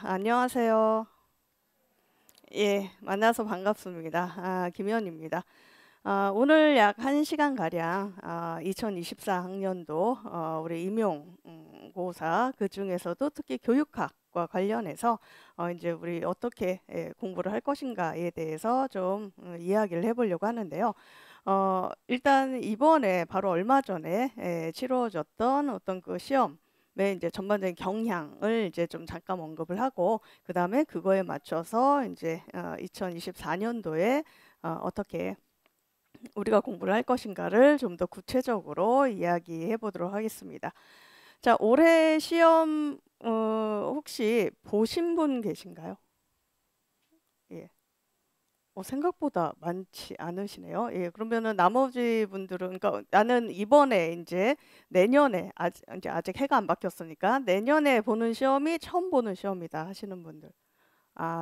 안녕하세요. 예, 만나서 반갑습니다. 김현입니다. 오늘 약 1시간 가량 2024학년도 우리 임용고사 그중에서도 특히 교육학과 관련해서 이제 우리 어떻게 공부를 할 것인가에 대해서 좀 이야기를 해보려고 하는데요. 일단 이번에 바로 얼마 전에 치러졌던 어떤 그 시험 이제 전반적인 경향을 이제 좀 잠깐 언급을 하고 그다음에 그거에 맞춰서 이제 2024년도에 어떻게 우리가 공부를 할 것인가를 좀 더 구체적으로 이야기해 보도록 하겠습니다. 자, 올해 시험 혹시 보신 분 계신가요? 예. 생각보다 많지 않으시네요. 예, 그러면은 나머지 분들은, 그러니까 나는 이번에 이제 내년에 아직 해가 안 바뀌었으니까 내년에 보는 시험이 처음 보는 시험이다 하시는 분들.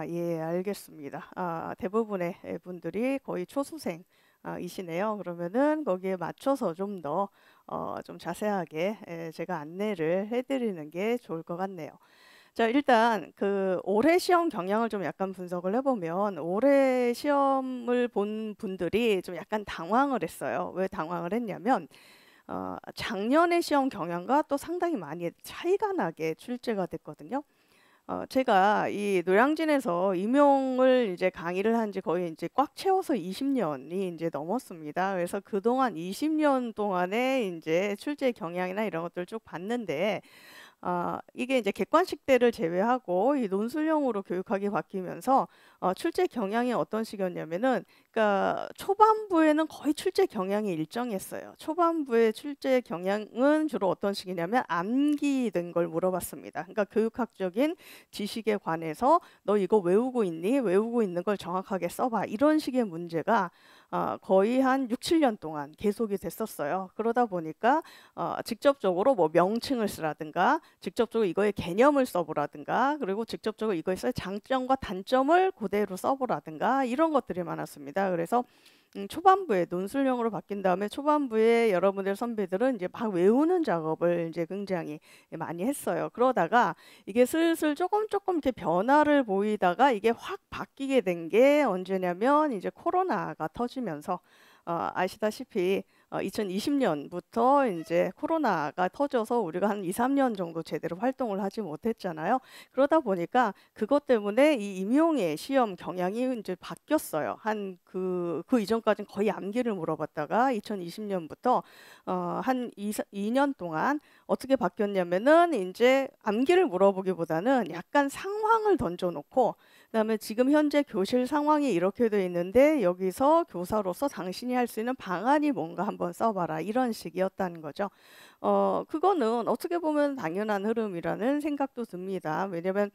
예, 알겠습니다. 대부분의 분들이 거의 초수생 이시네요. 그러면은 거기에 맞춰서 좀 더 좀 자세하게 제가 안내를 해드리는 게 좋을 것 같네요. 자, 일단 그 올해 시험 경향을 좀 약간 분석을 해보면 올해 시험을 본 분들이 좀 약간 당황을 했어요. 왜 당황을 했냐면 작년의 시험 경향과 또 상당히 많이 차이가 나게 출제가 됐거든요. 제가 이 노량진에서 임용을 이제 강의를 한 지 거의 이제 꽉 채워서 20년이 이제 넘었습니다. 그래서 그동안 20년 동안에 이제 출제 경향이나 이런 것들을 쭉 봤는데 이게 이제 객관식대를 제외하고 이 논술형으로 교육학이 바뀌면서 출제 경향이 어떤 식이었냐면은, 그러니까 초반부에는 거의 출제 경향이 일정했어요. 초반부의 출제 경향은 주로 어떤 식이냐면 암기된 걸 물어봤습니다. 그러니까 교육학적인 지식에 관해서 너 이거 외우고 있니? 외우고 있는 걸 정확하게 써봐. 이런 식의 문제가 거의 한 6, 7년 동안 계속이 됐었어요. 그러다 보니까 직접적으로 뭐 명칭을 쓰라든가 직접적으로 이거의 개념을 써보라든가 그리고 직접적으로 이거에서의 장점과 단점을 그대로 써보라든가 이런 것들이 많았습니다. 그래서 초반부에 논술형으로 바뀐 다음에 초반부에 여러분들 선배들은 이제 막 외우는 작업을 이제 굉장히 많이 했어요. 그러다가 이게 슬슬 조금 조금 이렇게 변화를 보이다가 이게 확 바뀌게 된 게 언제냐면 이제 코로나가 터지면서 아시다시피 2020년부터 이제 코로나가 터져서 우리가 한 2, 3년 정도 제대로 활동을 하지 못했잖아요. 그러다 보니까 그것 때문에 이 임용의 시험 경향이 이제 바뀌었어요. 한 그 이전까지는 거의 암기를 물어봤다가 2020년부터 한 2년 동안 어떻게 바뀌었냐면은 이제 암기를 물어보기보다는 약간 상황을 던져놓고 그다음에 지금 현재 교실 상황이 이렇게 돼 있는데 여기서 교사로서 당신이 할 수 있는 방안이 뭔가 한번 써봐라 이런 식이었다는 거죠. 그거는 어떻게 보면 당연한 흐름이라는 생각도 듭니다. 왜냐면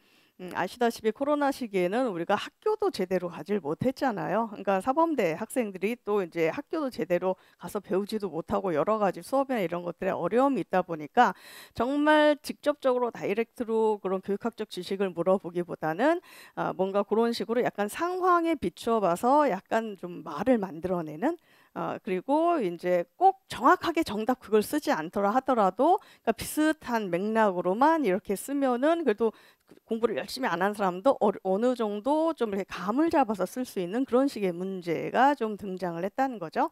아시다시피 코로나 시기에는 우리가 학교도 제대로 가질 못했잖아요. 그러니까 사범대 학생들이 또 이제 학교도 제대로 가서 배우지도 못하고 여러 가지 수업이나 이런 것들에 어려움이 있다 보니까 정말 직접적으로 다이렉트로 그런 교육학적 지식을 물어보기보다는 뭔가 그런 식으로 약간 상황에 비추어 봐서 약간 좀 말을 만들어내는 그리고 이제 꼭 정확하게 정답 그걸 쓰지 않더라 하더라도 그러니까 비슷한 맥락으로만 이렇게 쓰면은 그래도 공부를 열심히 안 한 사람도 어느 정도 좀 이렇게 감을 잡아서 쓸 수 있는 그런 식의 문제가 좀 등장을 했다는 거죠.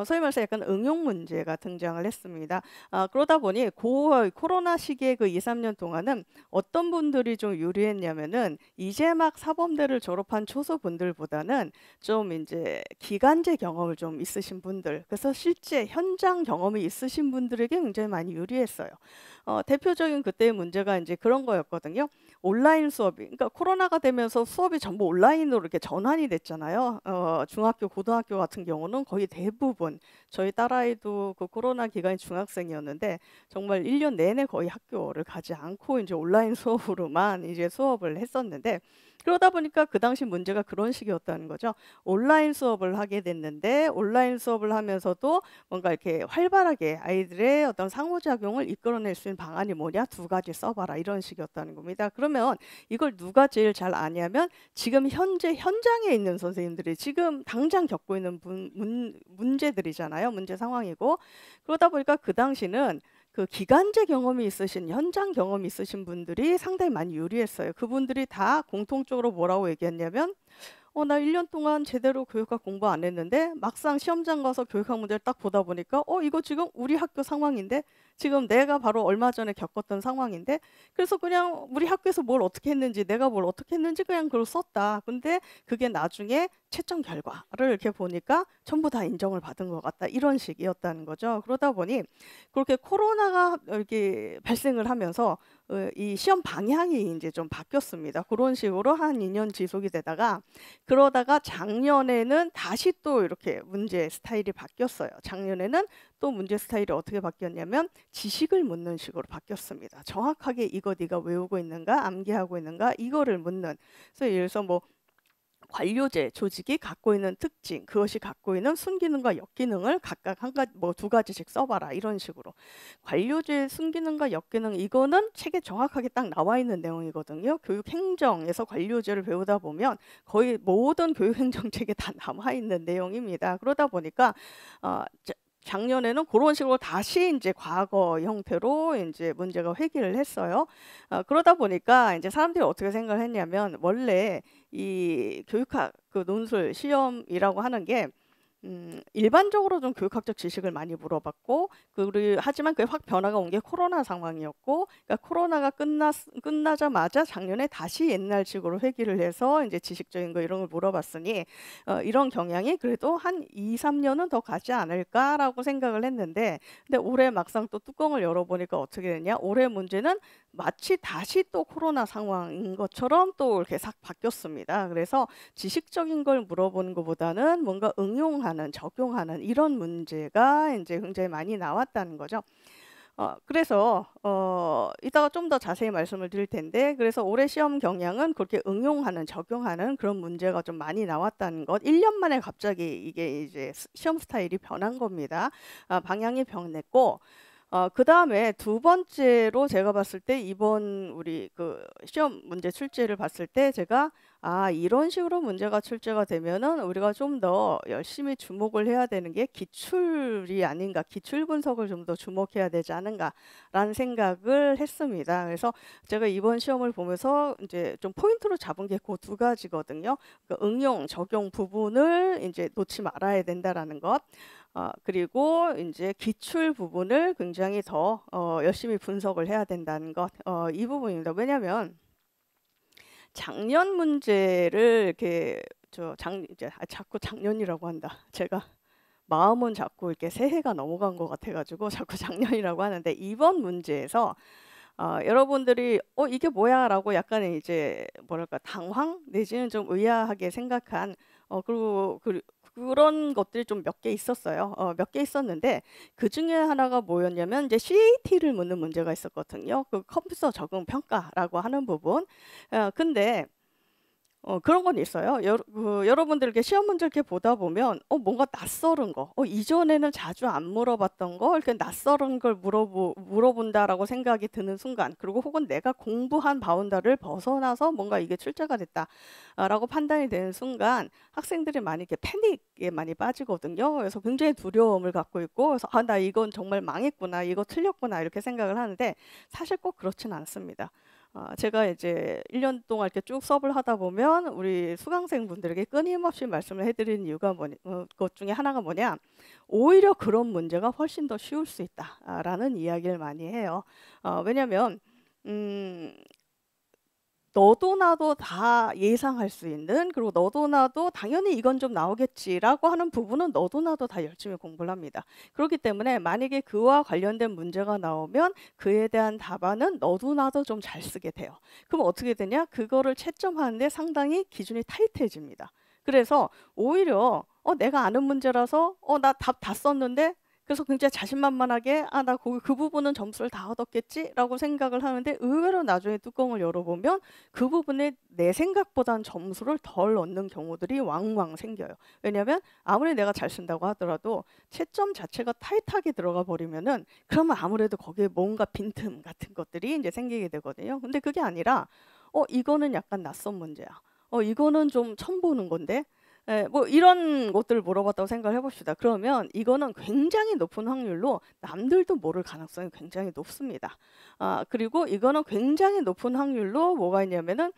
소위 말해서 약간 응용 문제가 등장을 했습니다. 그러다 보니 코로나 시기에 그 2, 3년 동안은 어떤 분들이 좀 유리했냐면은 이제 막 사범대를 졸업한 초소분들보다는 좀 이제 기간제 경험을 좀 있으신 분들, 그래서 실제 현장 경험이 있으신 분들에게 굉장히 많이 유리했어요. 대표적인 그때의 문제가 이제 그런 거였거든요. 온라인 수업이, 그러니까 코로나가 되면서 수업이 전부 온라인으로 이렇게 전환이 됐잖아요. 중학교, 고등학교 같은 경우는 거의 대부분 저희 딸아이도 그 코로나 기간이 중학생이었는데 정말 1년 내내 거의 학교를 가지 않고 이제 온라인 수업으로만 이제 수업을 했었는데 그러다 보니까 그 당시 문제가 그런 식이었다는 거죠. 온라인 수업을 하게 됐는데 온라인 수업을 하면서도 뭔가 이렇게 활발하게 아이들의 어떤 상호작용을 이끌어낼 수 있는 방안이 뭐냐? 두 가지 써봐라. 이런 식이었다는 겁니다. 그러면 이걸 누가 제일 잘 아냐면 지금 현재 현장에 있는 선생님들이 지금 당장 겪고 있는 문제들이잖아요. 문제 상황이고. 그러다 보니까 그 당시는 그 기간제 경험이 있으신 현장 경험이 있으신 분들이 상당히 많이 유리했어요. 그분들이 다 공통적으로 뭐라고 얘기했냐면 나 1년 동안 제대로 교육학 공부 안 했는데 막상 시험장 가서 교육학 문제를 딱 보다 보니까 이거 지금 우리 학교 상황인데 지금 내가 바로 얼마 전에 겪었던 상황인데 그래서 그냥 우리 학교에서 뭘 어떻게 했는지 내가 뭘 어떻게 했는지 그냥 그걸 썼다. 근데 그게 나중에 채점 결과를 이렇게 보니까 전부 다 인정을 받은 것 같다. 이런 식이었다는 거죠. 그러다 보니 그렇게 코로나가 이렇게 발생을 하면서 이 시험 방향이 이제 좀 바뀌었습니다. 그런 식으로 한 2년 지속이 되다가 그러다가 작년에는 다시 또 이렇게 문제 스타일이 바뀌었어요. 작년에는 또 문제 스타일이 어떻게 바뀌었냐면 지식을 묻는 식으로 바뀌었습니다. 정확하게 이거 네가 외우고 있는가, 암기하고 있는가 이거를 묻는. 그래서 예를 들어서 뭐 관료제 조직이 갖고 있는 특징, 그것이 갖고 있는 순기능과 역기능을 각각 한 가지, 뭐 두 가지씩 써봐라 이런 식으로. 관료제 순기능과 역기능 이거는 책에 정확하게 딱 나와 있는 내용이거든요. 교육행정에서 관료제를 배우다 보면 거의 모든 교육행정책에 다 남아 있는 내용입니다. 그러다 보니까 작년에는 그런 식으로 다시 이제 과거 형태로 이제 문제가 회귀를 했어요. 그러다 보니까 이제 사람들이 어떻게 생각을 했냐면 원래 이 교육학 그 논술 시험이라고 하는 게 일반적으로 좀 교육학적 지식을 많이 물어봤고 하지만 그게 확 변화가 온 게 코로나 상황이었고 그러니까 코로나가 끝나자마자 작년에 다시 옛날식으로 회귀를 해서 이제 지식적인 거 이런 걸 물어봤으니 이런 경향이 그래도 한 2, 3년은 더 가지 않을까라고 생각을 했는데 근데 올해 막상 또 뚜껑을 열어보니까 어떻게 되냐 올해 문제는 마치 다시 또 코로나 상황인 것처럼 또 이렇게 싹 바뀌었습니다. 그래서 지식적인 걸 물어보는 것보다는 뭔가 응용하는, 적용하는 이런 문제가 이제 굉장히 많이 나왔다는 거죠. 그래서 이따가 좀 더 자세히 말씀을 드릴 텐데 그래서 올해 시험 경향은 그렇게 응용하는, 적용하는 그런 문제가 좀 많이 나왔다는 것. 1년 만에 갑자기 이게 이제 시험 스타일이 변한 겁니다. 방향이 변했고 그 다음에 두 번째로 제가 봤을 때 이번 우리 그 시험 문제 출제를 봤을 때 제가 이런 식으로 문제가 출제가 되면은 우리가 좀 더 열심히 주목을 해야 되는 게 기출이 아닌가, 기출 분석을 좀 더 주목해야 되지 않은가라는 생각을 했습니다. 그래서 제가 이번 시험을 보면서 이제 좀 포인트로 잡은 게 그 두 가지거든요. 그 응용, 적용 부분을 이제 놓지 말아야 된다라는 것. 그리고 이제 기출 부분을 굉장히 더 열심히 분석을 해야 된다는 것. 이 부분입니다. 왜냐하면 작년 문제를 이렇게 이제 자꾸 작년이라고 한다. 제가 마음은 자꾸 이렇게 새해가 넘어간 것 같아가지고 자꾸 작년이라고 하는데 이번 문제에서 여러분들이 이게 뭐야라고 약간 이제 뭐랄까 당황 내지는 좀 의아하게 생각한 그리고 그런 것들이 좀 몇 개 있었어요. 몇 개 있었는데 그 중에 하나가 뭐였냐면 이제 CAT를 묻는 문제가 있었거든요. 그 컴퓨터 적응 평가라고 하는 부분. 근데 그런 건 있어요. 여러분들 이렇게 시험 문제 이렇게 보다 보면 뭔가 낯설은 거, 이전에는 자주 안 물어봤던 거, 이렇게 낯설은 걸 물어본다라고 생각이 드는 순간, 그리고 혹은 내가 공부한 바운더를 벗어나서 뭔가 이게 출제가 됐다라고 판단이 되는 순간, 학생들이 많이 이렇게 패닉에 많이 빠지거든요. 그래서 굉장히 두려움을 갖고 있고, 그래서 나 이건 정말 망했구나, 이거 틀렸구나 이렇게 생각을 하는데 사실 꼭 그렇진 않습니다. 제가 이제 1년 동안 이렇게 쭉 수업을 하다 보면 우리 수강생분들에게 끊임없이 말씀을 해드리는 이유가 것 중에 하나가 뭐냐, 오히려 그런 문제가 훨씬 더 쉬울 수 있다라는 이야기를 많이 해요. 왜냐하면 너도 나도 다 예상할 수 있는, 그리고 너도 나도 당연히 이건 좀 나오겠지라고 하는 부분은 너도 나도 다 열심히 공부를 합니다. 그렇기 때문에 만약에 그와 관련된 문제가 나오면 그에 대한 답안은 너도 나도 좀 잘 쓰게 돼요. 그럼 어떻게 되냐? 그거를 채점하는데 상당히 기준이 타이트해집니다. 그래서 오히려 내가 아는 문제라서 나 답 다 썼는데 그래서 굉장히 자신만만하게 나 그 부분은 점수를 다 얻었겠지라고 생각을 하는데 의외로 나중에 뚜껑을 열어보면 그 부분에 내 생각보다는 점수를 덜 얻는 경우들이 왕왕 생겨요. 왜냐하면 아무리 내가 잘 쓴다고 하더라도 채점 자체가 타이트하게 들어가 버리면은 그러면 아무래도 거기에 뭔가 빈틈 같은 것들이 이제 생기게 되거든요. 근데 그게 아니라 이거는 약간 낯선 문제야. 이거는 좀 처음 보는 건데 예, 뭐 이런 것들을 물어봤다고 생각을 해봅시다. 그러면 이거는 굉장히 높은 확률로 남들도 모를 가능성이 굉장히 높습니다. 그리고 이거는 굉장히 높은 확률로 뭐가 있냐면은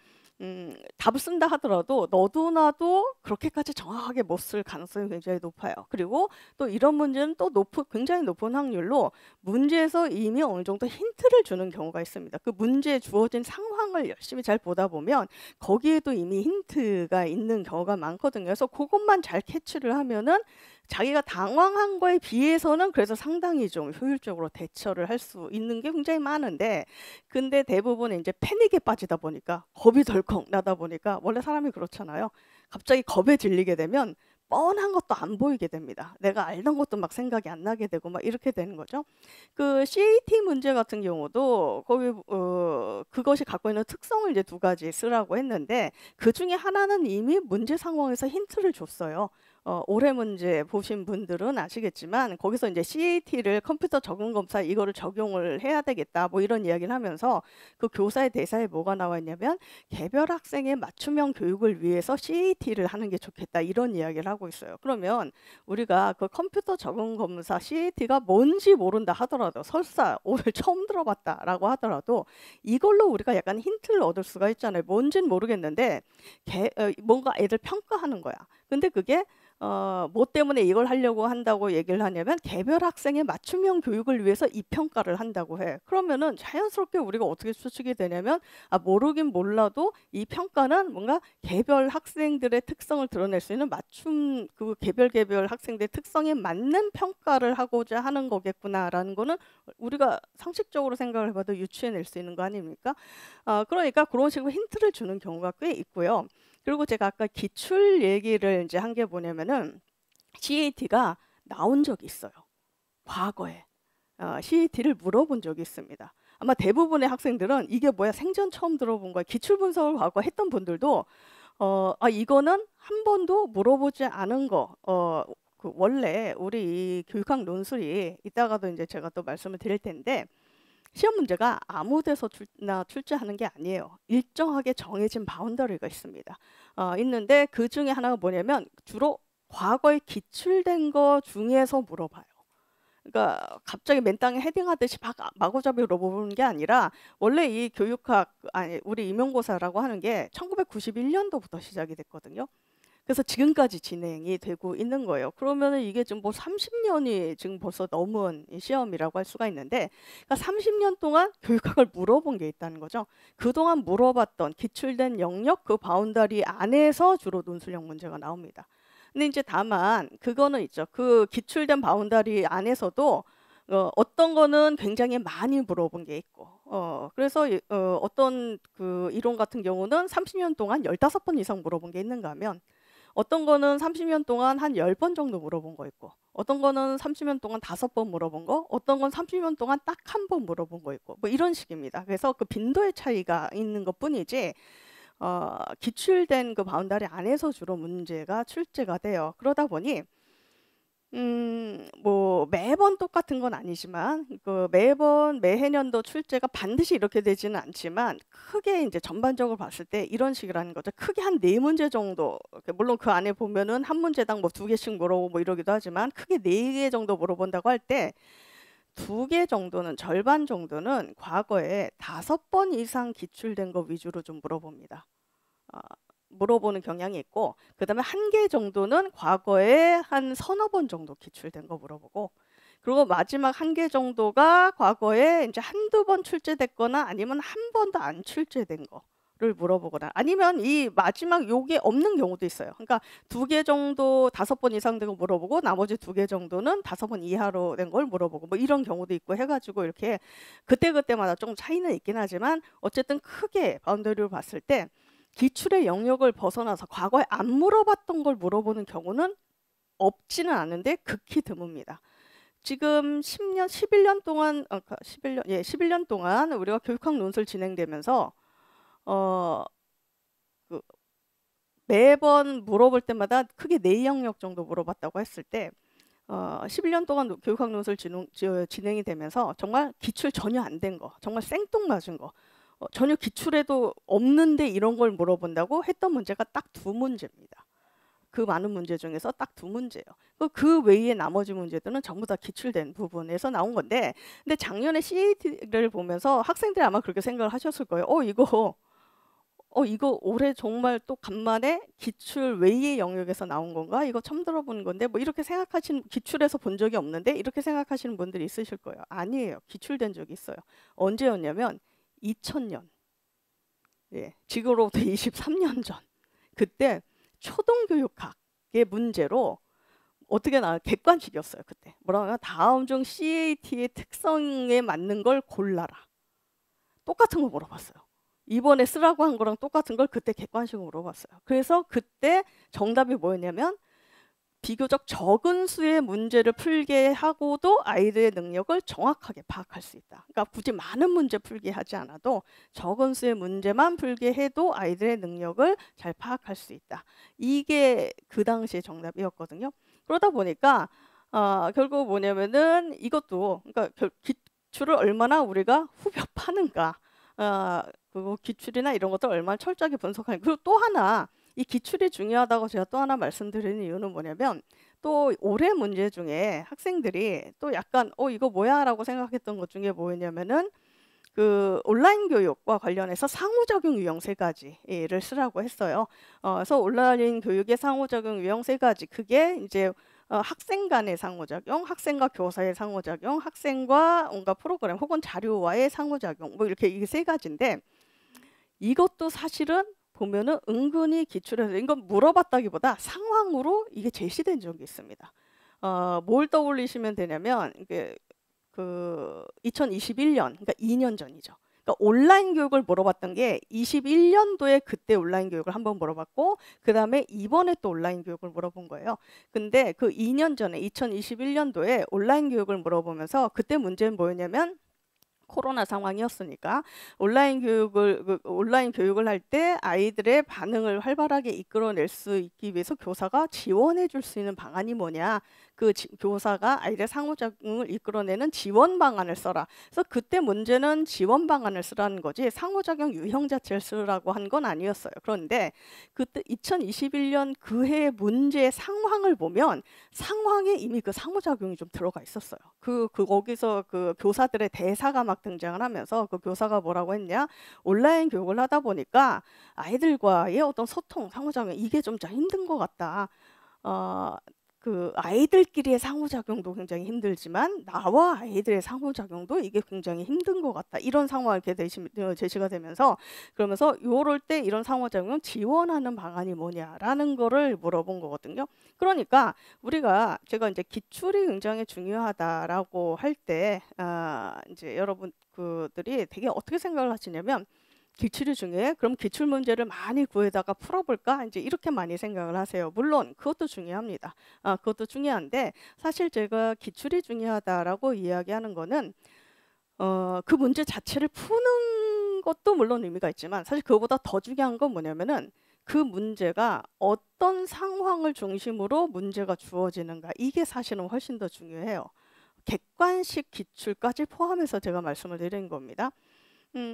답을 쓴다 하더라도 너도 나도 그렇게까지 정확하게 못 쓸 가능성이 굉장히 높아요. 그리고 또 이런 문제는 또 굉장히 높은 확률로 문제에서 이미 어느 정도 힌트를 주는 경우가 있습니다. 그 문제에 주어진 상황을 열심히 잘 보다 보면 거기에도 이미 힌트가 있는 경우가 많거든요. 그래서 그것만 잘 캐치를 하면은 자기가 당황한 거에 비해서는 그래서 상당히 좀 효율적으로 대처를 할 수 있는 게 굉장히 많은데, 근데 대부분 이제 패닉에 빠지다 보니까 겁이 덜컥 나다 보니까 원래 사람이 그렇잖아요. 갑자기 겁에 질리게 되면 뻔한 것도 안 보이게 됩니다. 내가 알던 것도 막 생각이 안 나게 되고 막 이렇게 되는 거죠. 그 CAT 문제 같은 경우도 거기 그것이 갖고 있는 특성을 이제 두 가지 쓰라고 했는데 그 중에 하나는 이미 문제 상황에서 힌트를 줬어요. 올해 문제 보신 분들은 아시겠지만 거기서 이제 CAT를 컴퓨터 적응 검사 이거를 적용을 해야 되겠다 뭐 이런 이야기를 하면서 그 교사의 대사에 뭐가 나와 있냐면 개별 학생의 맞춤형 교육을 위해서 CAT를 하는 게 좋겠다 이런 이야기를 하고 있어요. 그러면 우리가 그 컴퓨터 적응 검사 CAT가 뭔지 모른다 하더라도 설사 오늘 처음 들어봤다라고 하더라도 이걸로 우리가 약간 힌트를 얻을 수가 있잖아요. 뭔지는 모르겠는데 뭔가 애들 평가하는 거야. 근데 그게 뭐 때문에 이걸 하려고 한다고 얘기를 하냐면 개별 학생의 맞춤형 교육을 위해서 이 평가를 한다고 해. 그러면은 자연스럽게 우리가 어떻게 추측이 되냐면 모르긴 몰라도 이 평가는 뭔가 개별 학생들의 특성을 드러낼 수 있는 맞춤 그 개별 학생들의 특성에 맞는 평가를 하고자 하는 거겠구나라는 거는 우리가 상식적으로 생각을 해봐도 유추해낼 수 있는 거 아닙니까? 그러니까 그런 식으로 힌트를 주는 경우가 꽤 있고요. 그리고 제가 아까 기출 얘기를 이제 한 게 뭐냐면은 CAT가 나온 적이 있어요. 과거에 CAT를 물어본 적이 있습니다. 아마 대부분의 학생들은 이게 뭐야 생전 처음 들어본 거야. 기출 분석을 과거 했던 분들도 이거는 한 번도 물어보지 않은 거. 그 원래 우리 이 교육학 논술이 이따가도 이제 제가 또 말씀을 드릴 텐데 시험 문제가 아무 데서 출제하는 게 아니에요. 일정하게 정해진 바운더리가 있습니다. 있는데 그 중에 하나가 뭐냐면 주로 과거에 기출된 거 중에서 물어봐요. 그러니까 갑자기 맨땅에 헤딩하듯이 마구잡이 물어보는 게 아니라 원래 이 교육학 아니 우리 임용고사라고 하는 게 1991년도부터 시작이 됐거든요. 그래서 지금까지 진행이 되고 있는 거예요. 그러면은 이게 지금 뭐 30년이 지금 벌써 넘은 시험이라고 할 수가 있는데, 그러니까 30년 동안 교육학을 물어본 게 있다는 거죠. 그동안 물어봤던 기출된 영역 그 바운더리 안에서 주로 논술형 문제가 나옵니다. 근데 이제 다만 그거는 있죠. 그 기출된 바운더리 안에서도 어떤 거는 굉장히 많이 물어본 게 있고, 그래서 어떤 그 이론 같은 경우는 30년 동안 15번 이상 물어본 게 있는가 하면 어떤 거는 30년 동안 한 10번 정도 물어본 거 있고, 어떤 거는 30년 동안 5번 물어본 거, 어떤 건 30년 동안 딱 한 번 물어본 거 있고, 뭐 이런 식입니다. 그래서 그 빈도의 차이가 있는 것 뿐이지, 기출된 그 바운더리 안에서 주로 문제가 출제가 돼요. 그러다 보니, 뭐 매번 똑같은 건 아니지만 그 매번 매해년도 출제가 반드시 이렇게 되지는 않지만 크게 이제 전반적으로 봤을 때 이런 식이라는 거죠. 크게 한 4문제 정도, 물론 그 안에 보면은 한 문제당 뭐 2개씩 물어보고 뭐 이러기도 하지만 크게 4개 정도 물어본다고 할 때 2개 정도는 절반 정도는 과거에 5번 이상 기출된 거 위주로 좀 물어봅니다. 물어보는 경향이 있고, 그다음에 1개 정도는 과거에 한 서너 번 정도 기출된 거 물어보고, 그리고 마지막 1개 정도가 과거에 이제 한두 번 출제됐거나 아니면 한 번도 안 출제된 거를 물어보거나, 아니면 이 마지막 요게 없는 경우도 있어요. 그러니까 2개 정도 5번 이상 된 거 물어보고 나머지 2개 정도는 5번 이하로 된 걸 물어보고 뭐 이런 경우도 있고 해가지고 이렇게 그때그때마다 좀 차이는 있긴 하지만 어쨌든 크게 바운더리로 봤을 때 기출의 영역을 벗어나서 과거에 안 물어봤던 걸 물어보는 경우는 없지는 않은데 극히 드뭅니다. 지금 10년, 11년 동안, 11년 동안 우리가 교육학 논술 진행되면서 그 매번 물어볼 때마다 크게 4영역 정도 물어봤다고 했을 때 11년 동안 교육학 논술 진행이 되면서 정말 기출 전혀 안 된 거, 정말 생뚱맞은 거, 전혀 기출에도 없는데 이런 걸 물어본다고 했던 문제가 딱 2문제입니다. 그 많은 문제 중에서 딱 2문제예요. 그 외의 나머지 문제들은 전부 다 기출된 부분에서 나온 건데, 근데 작년에 CAT를 보면서 학생들이 아마 그렇게 생각을 하셨을 거예요. 이거 올해 정말 또 간만에 기출 외의 영역에서 나온 건가? 이거 처음 들어보는 건데 뭐 이렇게 생각하시는, 기출에서 본 적이 없는데 이렇게 생각하시는 분들이 있으실 거예요. 아니에요. 기출된 적이 있어요. 언제였냐면 2000년. 예, 지금으로부터 23년 전. 그때 초등교육학의 문제로 어떻게 나와요? 객관식이었어요. 그때 뭐라고 하면 다음 중 CAT의 특성에 맞는 걸 골라라. 똑같은 거 물어봤어요. 이번에 쓰라고 한 거랑 똑같은 걸 그때 객관식으로 물어봤어요. 그래서 그때 정답이 뭐였냐면 비교적 적은 수의 문제를 풀게 하고도 아이들의 능력을 정확하게 파악할 수 있다. 그러니까 굳이 많은 문제 풀게 하지 않아도 적은 수의 문제만 풀게 해도 아이들의 능력을 잘 파악할 수 있다. 이게 그 당시의 정답이었거든요. 그러다 보니까 결국 뭐냐면은 이것도, 그러니까 기출을 얼마나 우리가 후벼 파는가, 그리고 기출이나 이런 것들 얼마나 철저하게 분석하는. 그리고 또 하나, 이 기출이 중요하다고 제가 또 하나 말씀드리는 이유는 뭐냐면, 또 올해 문제 중에 학생들이 또 약간 이거 뭐야? 라고 생각했던 것 중에 뭐였냐면은 그 온라인 교육과 관련해서 상호작용 유형 3가지를 쓰라고 했어요. 그래서 온라인 교육의 상호작용 유형 3가지, 그게 이제 학생 간의 상호작용, 학생과 교사의 상호작용, 학생과 뭔가 프로그램 혹은 자료와의 상호작용, 뭐 이렇게 이게 3가지인데, 이것도 사실은 보면은 은근히 기출에서 이건 물어봤다기보다 상황으로 이게 제시된 적이 있습니다. 뭘 떠올리시면 되냐면 이게 그 2021년, 그러니까 2년 전이죠. 그러니까 온라인 교육을 물어봤던 게 21년도에 그때 온라인 교육을 한번 물어봤고, 그 다음에 이번에 또 온라인 교육을 물어본 거예요. 근데 그 2년 전에 2021년도에 온라인 교육을 물어보면서 그때 문제는 뭐였냐면 코로나 상황이었으니까 온라인 교육을 할 때 아이들의 반응을 활발하게 이끌어낼 수 있기 위해서 교사가 지원해 줄 수 있는 방안이 뭐냐, 교사가 아이들의 상호작용을 이끌어내는 지원 방안을 써라. 그래서 그때 문제는 지원 방안을 쓰라는 거지 상호작용 유형 자체를 쓰라고 한 건 아니었어요. 그런데 그때 2021년 그 해의 문제의 상황을 보면 상황에 이미 그 상호작용이 좀 들어가 있었어요. 거기서 그 교사들의 대사가 막 등장을 하면서 그 교사가 뭐라고 했냐, 온라인 교육을 하다 보니까 아이들과의 어떤 소통, 상호작용 이게 좀 힘든 것 같다. 그 아이들끼리의 상호작용도 굉장히 힘들지만 나와 아이들의 상호작용도 이게 굉장히 힘든 것 같다. 이런 상황이 이렇게 제시가 되면서, 그러면서 요럴 때 이런 상호작용 지원하는 방안이 뭐냐라는 거를 물어본 거거든요. 그러니까 제가 이제 기출이 굉장히 중요하다라고 할 때 이제 여러분 그들이 되게 어떻게 생각을 하시냐면, 기출이 중요해? 그럼 기출 문제를 많이 구해다가 풀어볼까? 이제 이렇게 많이 생각을 하세요. 물론 그것도 중요합니다. 그것도 중요한데, 사실 제가 기출이 중요하다라고 이야기하는 거는 그 문제 자체를 푸는 것도 물론 의미가 있지만, 사실 그거보다 더 중요한 건 뭐냐면은 그 문제가 어떤 상황을 중심으로 문제가 주어지는가, 이게 사실은 훨씬 더 중요해요. 객관식 기출까지 포함해서 제가 말씀을 드리는 겁니다.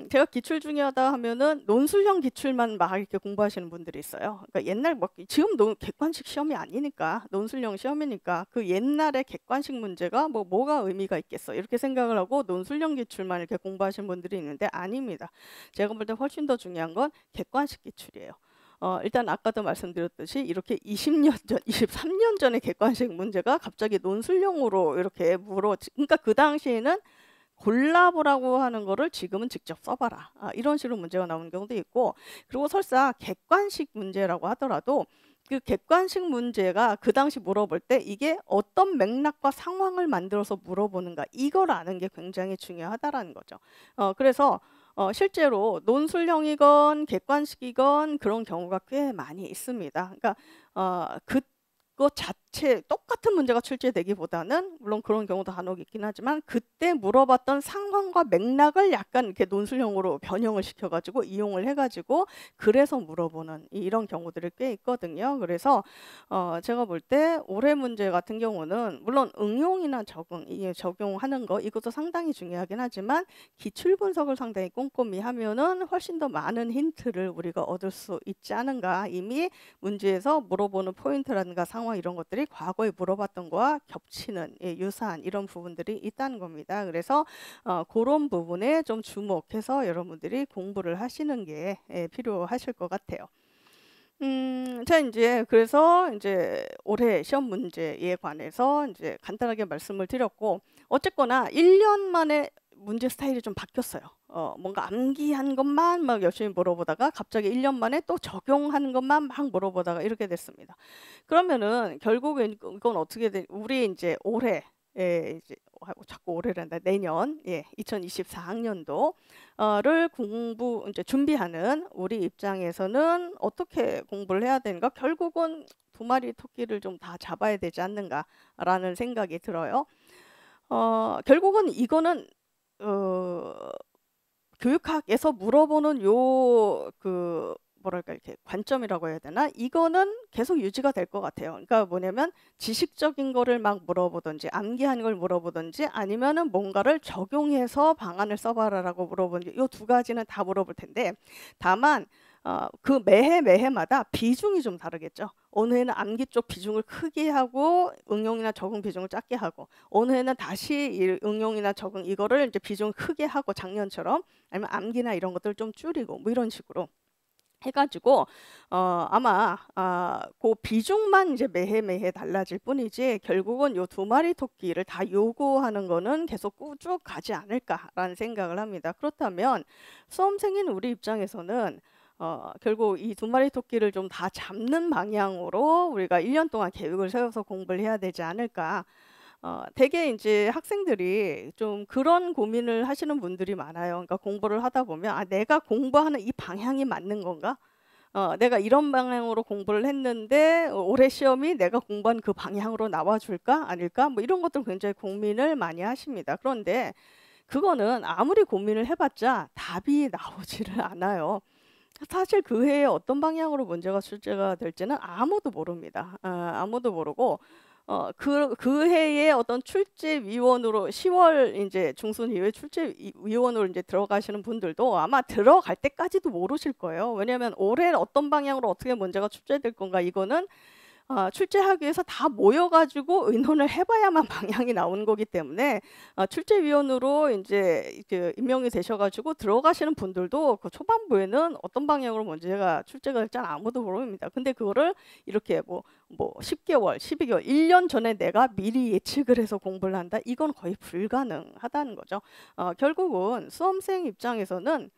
제가 기출 중요하다 하면은 논술형 기출만 막 이렇게 공부하시는 분들이 있어요. 그러니까 옛날 지금 객관식 시험이 아니니까, 논술형 시험이니까 그 옛날에 객관식 문제가 뭐가 의미가 있겠어, 이렇게 생각을 하고 논술형 기출만 이렇게 공부하시는 분들이 있는데 아닙니다. 제가 볼 때 훨씬 더 중요한 건 객관식 기출이에요. 일단 아까도 말씀드렸듯이 이렇게 20년 전, 23년 전에 객관식 문제가 갑자기 논술형으로 이렇게 그러니까 그 당시에는 골라보라고 하는 거를 지금은 직접 써봐라, 이런 식으로 문제가 나오는 경우도 있고, 그리고 설사 객관식 문제라고 하더라도 그 객관식 문제가 그 당시 물어볼 때 이게 어떤 맥락과 상황을 만들어서 물어보는가, 이걸 아는 게 굉장히 중요하다라는 거죠. 그래서 실제로 논술형이건 객관식이건 그런 경우가 꽤 많이 있습니다. 그러니까 그것 똑같은 문제가 출제되기보다는 물론 그런 경우도 간혹 있긴 하지만 그때 물어봤던 상황과 맥락을 약간 이렇게 논술형으로 변형을 시켜가지고 이용을 해가지고 그래서 물어보는 이런 경우들이 꽤 있거든요. 그래서 제가 볼 때 올해 문제 같은 경우는 물론 응용이나 적용하는 거 이것도 상당히 중요하긴 하지만 기출 분석을 상당히 꼼꼼히 하면은 훨씬 더 많은 힌트를 우리가 얻을 수 있지 않은가. 이미 문제에서 물어보는 포인트라든가 상황 이런 것들이 과거에 물어봤던 거와 겹치는 유사한 이런 부분들이 있다는 겁니다. 그래서 그런 부분에 좀 주목해서 여러분들이 공부를 하시는 게 필요하실 것 같아요. 자, 그래서 올해 시험 문제에 관해서 간단하게 말씀을 드렸고, 어쨌거나 1년 만에 문제 스타일이 좀 바뀌었어요. 뭔가 암기한 것만 막 열심히 물어보다가 갑자기 1년 만에 또 적용하는 것만 막 물어보다가 이렇게 됐습니다. 그러면은 결국엔 이건 어떻게 우리 올해 자꾸 올해란다. 내년 2024학년도를 준비하는 우리 입장에서는 어떻게 공부를 해야 되는가? 결국은 두 마리 토끼를 좀 다 잡아야 되지 않는가라는 생각이 들어요. 결국은 이거는 교육학에서 물어보는 뭐랄까 이렇게 관점이라고 해야 되나? 이거는 계속 유지가 될 것 같아요. 그러니까 뭐냐면 지식적인 거를 막 물어보든지 암기하는 걸 물어보든지 아니면은 뭔가를 적용해서 방안을 써봐라라고 물어보는 이 두 가지는 다 물어볼 텐데 다만 그 매해마다 비중이 좀 다르겠죠. 어느 해는 암기 쪽 비중을 크게 하고 응용이나 적응 비중을 작게 하고 어느 해는 다시 이 응용이나 적응 이거를 비중을 크게 하고 작년처럼 아니면 암기나 이런 것들을 좀 줄이고 뭐 이런 식으로 해가지고 아마 그 비중만 매해 달라질 뿐이지 결국은 요 두 마리 토끼를 다 요구하는 거는 계속 쭉 가지 않을까라는 생각을 합니다. 그렇다면 수험생인 우리 입장에서는 결국 이 두 마리 토끼를 좀 다 잡는 방향으로 우리가 1년 동안 계획을 세워서 공부를 해야 되지 않을까. 되게 학생들이 좀 그런 고민을 하시는 분들이 많아요. 그러니까 공부를 하다 보면 내가 공부하는 이 방향이 맞는 건가? 내가 이런 방향으로 공부를 했는데 올해 시험이 내가 공부한 그 방향으로 나와줄까? 아닐까? 뭐 이런 것들 굉장히 고민을 많이 하십니다. 그런데 그거는 아무리 고민을 해봤자 답이 나오지를 않아요. 사실 그 해에 어떤 방향으로 문제가 출제가 될지는 아무도 모릅니다. 아무도 모르고 그 해에 어떤 출제위원으로 10월 중순 이후에 출제위원으로 들어가시는 분들도 아마 들어갈 때까지도 모르실 거예요. 왜냐하면 올해 어떤 방향으로 어떻게 문제가 출제될 건가 이거는 출제하기 위해서 다 모여가지고 의논을 해봐야만 방향이 나오는 거기 때문에 출제위원으로 임명이 되셔가지고 들어가시는 분들도 그 초반부에는 어떤 방향으로 문제가 출제가 될지 아무도 모릅니다. 근데 그거를 이렇게 뭐 10개월, 12개월, 1년 전에 내가 미리 예측을 해서 공부를 한다? 이건 거의 불가능하다는 거죠. 결국은 수험생 입장에서는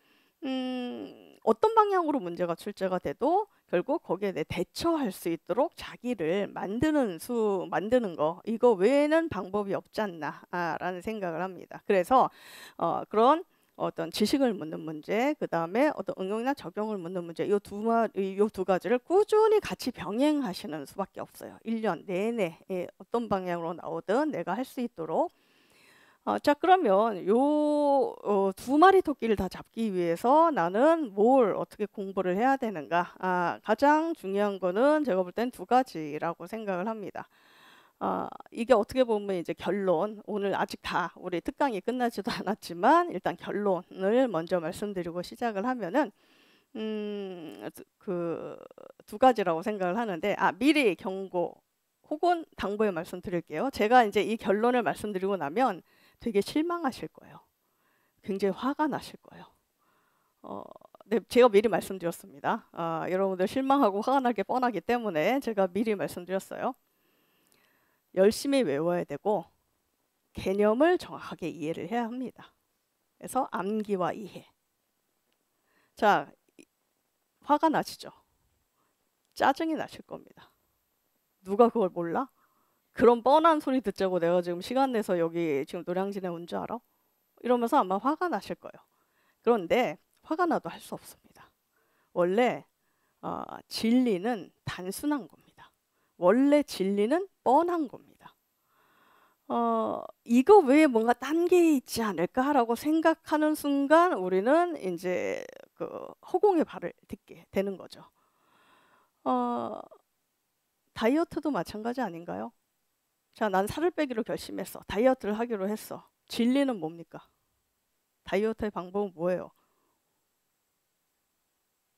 어떤 방향으로 문제가 출제가 돼도 결국 거기에 대처할 수 있도록 자기를 만드는 거 이거 외에는 방법이 없지 않나라는 생각을 합니다. 그래서 그런 어떤 지식을 묻는 문제, 그 다음에 어떤 응용이나 적용을 묻는 문제, 이 두 가지를 꾸준히 같이 병행하시는 수밖에 없어요. 1년 내내 어떤 방향으로 나오든 내가 할 수 있도록. 자, 그러면 두 마리 토끼를 다 잡기 위해서 나는 뭘 어떻게 공부를 해야 되는가? 가장 중요한 거는 제가 볼 땐 두 가지라고 생각을 합니다. 이게 어떻게 보면 결론, 오늘 아직 다 우리 특강이 끝나지도 않았지만 일단 결론을 먼저 말씀드리고 시작을 하면은 그 두 가지라고 생각을 하는데 미리 경고 혹은 당부의 말씀드릴게요. 제가 이 결론을 말씀드리고 나면 되게 실망하실 거예요. 굉장히 화가 나실 거예요. 네, 제가 미리 말씀드렸습니다. 여러분들 실망하고 화가 날 게 뻔하기 때문에 제가 미리 말씀드렸어요. 열심히 외워야 되고 개념을 정확하게 이해를 해야 합니다. 그래서 암기와 이해. 자, 화가 나시죠? 짜증이 나실 겁니다. 누가 그걸 몰라? 그런 뻔한 소리 듣자고 내가 지금 시간 내서 여기 지금 노량진에 온 줄 알아? 이러면서 아마 화가 나실 거예요. 그런데 화가 나도 할 수 없습니다. 원래 진리는 단순한 겁니다. 원래 진리는 뻔한 겁니다. 이거 외에 뭔가 딴 게 있지 않을까라고 생각하는 순간 우리는 이제 그 허공의 발을 딛게 되는 거죠. 다이어트도 마찬가지 아닌가요? 자, 난 살을 빼기로 결심했어. 다이어트를 하기로 했어. 진리는 뭡니까? 다이어트의 방법은 뭐예요?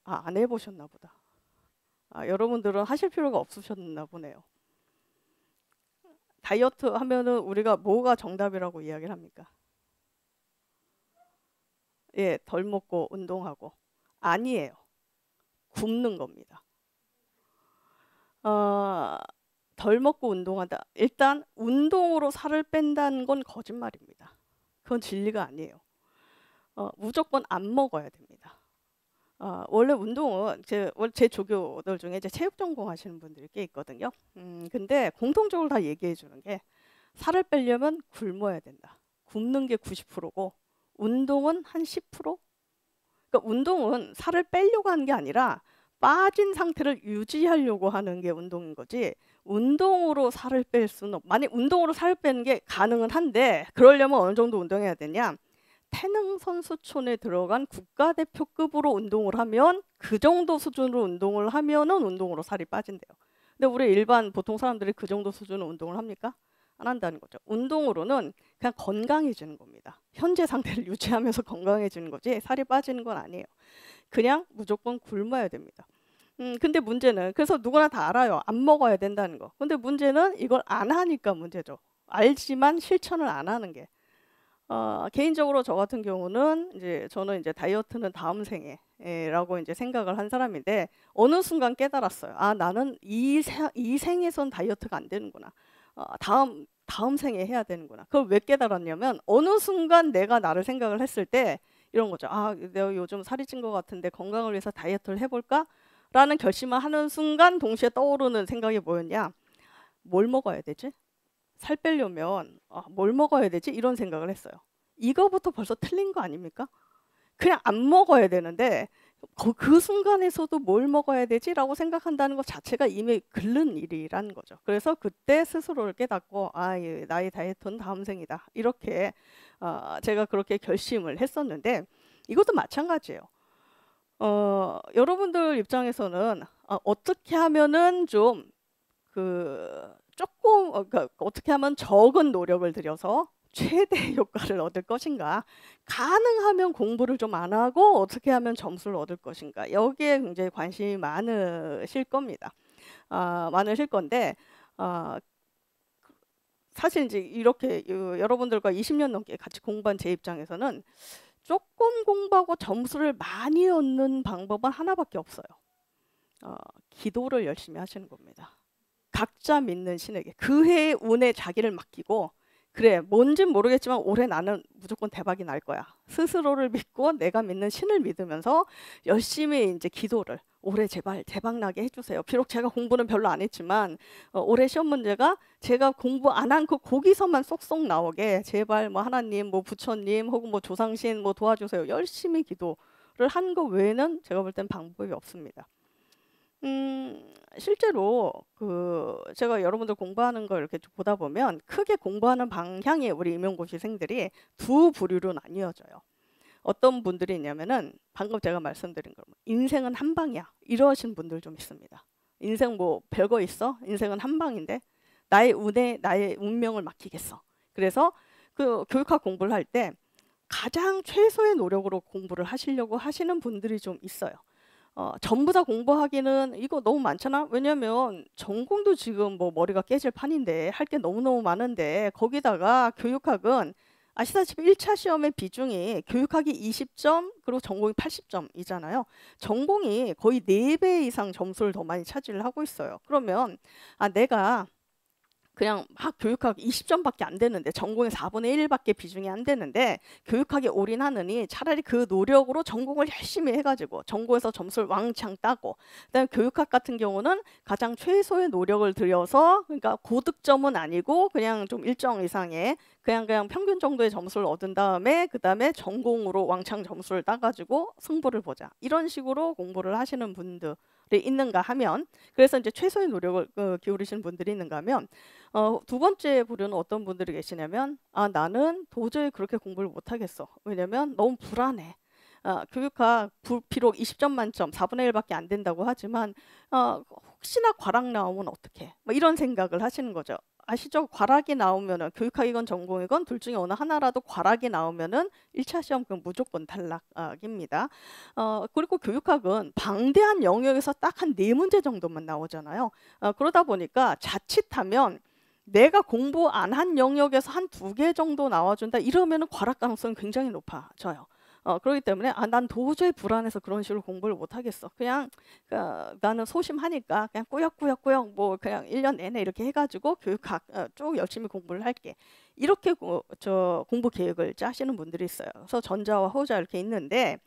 안 해보셨나 보다. 여러분들은 하실 필요가 없으셨나 보네요. 다이어트 하면은 우리가 뭐가 정답이라고 이야기를 합니까? 예, 덜 먹고 운동하고. 아니에요. 굶는 겁니다. 덜 먹고 운동하다. 일단 운동으로 살을 뺀다는 건 거짓말입니다. 그건 진리가 아니에요. 무조건 안 먹어야 됩니다. 원래 운동은 제 조교들 중에 이제 체육 전공하시는 분들이 꽤 있거든요. 근데 공통적으로 다 얘기해 주는 게 살을 빼려면 굶어야 된다. 굶는 게 90%고 운동은 한 10%? 그러니까 운동은 살을 빼려고 하는 게 아니라 빠진 상태를 유지하려고 하는 게 운동인 거지, 운동으로 살을 뺄 수는 만약 운동으로 살을 빼는 게 가능은 한데 그러려면 어느 정도 운동해야 되냐? 태능 선수촌에 들어간 국가대표급으로 운동을 하면 그 정도 수준으로 운동을 하면은 운동으로 살이 빠진대요. 근데 우리 일반 보통 사람들이 그 정도 수준의 운동을 합니까? 안 한다는 거죠. 운동으로는 그냥 건강해지는 겁니다. 현재 상태를 유지하면서 건강해지는 거지 살이 빠지는 건 아니에요. 그냥 무조건 굶어야 됩니다. 근데 문제는 그래서 누구나 다 알아요. 안 먹어야 된다는 거. 근데 문제는 이걸 안 하니까 문제죠. 알지만 실천을 안 하는 게. 개인적으로 저 같은 경우는 저는 이제 다이어트는 다음 생에라고 이제 생각을 한 사람인데 어느 순간 깨달았어요. 나는 이 생에선 다이어트가 안 되는구나. 다음 생에 해야 되는구나. 그걸 왜 깨달았냐면 어느 순간 내가 나를 생각을 했을 때 이런 거죠. 내가 요즘 살이 찐 것 같은데 건강을 위해서 다이어트를 해볼까? 라는 결심을 하는 순간 동시에 떠오르는 생각이 뭐였냐? 뭘 먹어야 되지? 살 빼려면 뭘 먹어야 되지? 이런 생각을 했어요. 이거부터 벌써 틀린 거 아닙니까? 그냥 안 먹어야 되는데 그 순간에서도 뭘 먹어야 되지? 라고 생각한다는 것 자체가 이미 글른 일이라는 거죠. 그래서 그때 스스로를 깨닫고 나의 다이어트는 다음 생이다. 이렇게 제가 그렇게 결심을 했었는데 이것도 마찬가지예요. 여러분들 입장에서는 어떻게 하면은 좀 조금 그러니까 어떻게 하면 적은 노력을 들여서 최대 효과를 얻을 것인가, 가능하면 공부를 좀 안 하고 어떻게 하면 점수를 얻을 것인가, 여기에 굉장히 관심이 많으실 겁니다. 많으실 건데 사실 이제 이렇게 여러분들과 20년 넘게 같이 공부한 제 입장에서는 조금 공부하고 점수를 많이 얻는 방법은 하나밖에 없어요. 기도를 열심히 하시는 겁니다. 각자 믿는 신에게 그 해의 운에 자기를 맡기고, 그래 뭔진 모르겠지만 올해 나는 무조건 대박이 날 거야. 스스로를 믿고 내가 믿는 신을 믿으면서 열심히 이제 기도를, 올해 제발 대박 나게 해주세요. 비록 제가 공부는 별로 안 했지만 올해 시험 문제가 제가 공부 안 한 그 거기서만 쏙쏙 나오게 제발 뭐 하나님, 뭐 부처님, 혹은 뭐 조상신 뭐 도와주세요. 열심히 기도를 한 거 외에는 제가 볼 땐 방법이 없습니다. 실제로 제가 여러분들 공부하는 걸 이렇게 보다 보면 크게 공부하는 방향이 우리 임용고시생들이 두 부류로 나뉘어져요. 어떤 분들이 있냐면은 방금 제가 말씀드린 거, 인생은 한 방이야 이러신 분들 좀 있습니다. 인생 뭐 별거 있어? 인생은 한 방인데 나의 운에 나의 운명을 맡기겠어. 그래서 그 교육학 공부를 할 때 가장 최소의 노력으로 공부를 하시려고 하시는 분들이 좀 있어요. 전부 다 공부하기는 이거 너무 많잖아. 왜냐면 전공도 지금 뭐 머리가 깨질 판인데 할 게 너무너무 많은데, 거기다가 교육학은 아시다시피 1차 시험의 비중이 교육학이 20점 그리고 전공이 80점이잖아요. 전공이 거의 4배 이상 점수를 더 많이 차지를 하고 있어요. 그러면 내가 그냥 막 교육학 20점밖에 안 되는데, 전공의 4분의 1밖에 비중이 안 되는데 교육학에 올인하느니 차라리 그 노력으로 전공을 열심히 해가지고 전공에서 점수를 왕창 따고, 그다음에 교육학 같은 경우는 가장 최소의 노력을 들여서, 그러니까 고득점은 아니고 그냥 좀 일정 이상의 그냥 평균 정도의 점수를 얻은 다음에 그다음에 전공으로 왕창 점수를 따가지고 승부를 보자, 이런 식으로 공부를 하시는 분들 있는가 하면, 그래서 이제 최소의 노력을 기울이시는 분들이 있는가 하면, 두 번째 부류는 어떤 분들이 계시냐면, 나는 도저히 그렇게 공부를 못하겠어. 왜냐면 너무 불안해. 교육학 비록 20점 만점 4분의 1밖에 안 된다고 하지만 혹시나 과락 나오면 어떡해? 뭐 이런 생각을 하시는 거죠. 아시죠? 과락이 나오면은 교육학이건 전공이건 둘 중에 어느 하나라도 과락이 나오면은 1차 시험 그럼 무조건 탈락입니다. 그리고 교육학은 방대한 영역에서 딱 한 4문제 정도만 나오잖아요. 그러다 보니까 자칫하면 내가 공부 안 한 영역에서 한 2개 정도 나와준다 이러면은 과락 가능성이 굉장히 높아져요. 그렇기 때문에 난 도저히 불안해서 그런 식으로 공부를 못 하겠어. 그냥 나는 소심하니까 그냥 꾸역꾸역 뭐 그냥 1년 내내 이렇게 해가지고 교육학 쭉 열심히 공부를 할게. 이렇게 공부 계획을 짜시는 분들이 있어요. 그래서 전자와 후자 이렇게 있는데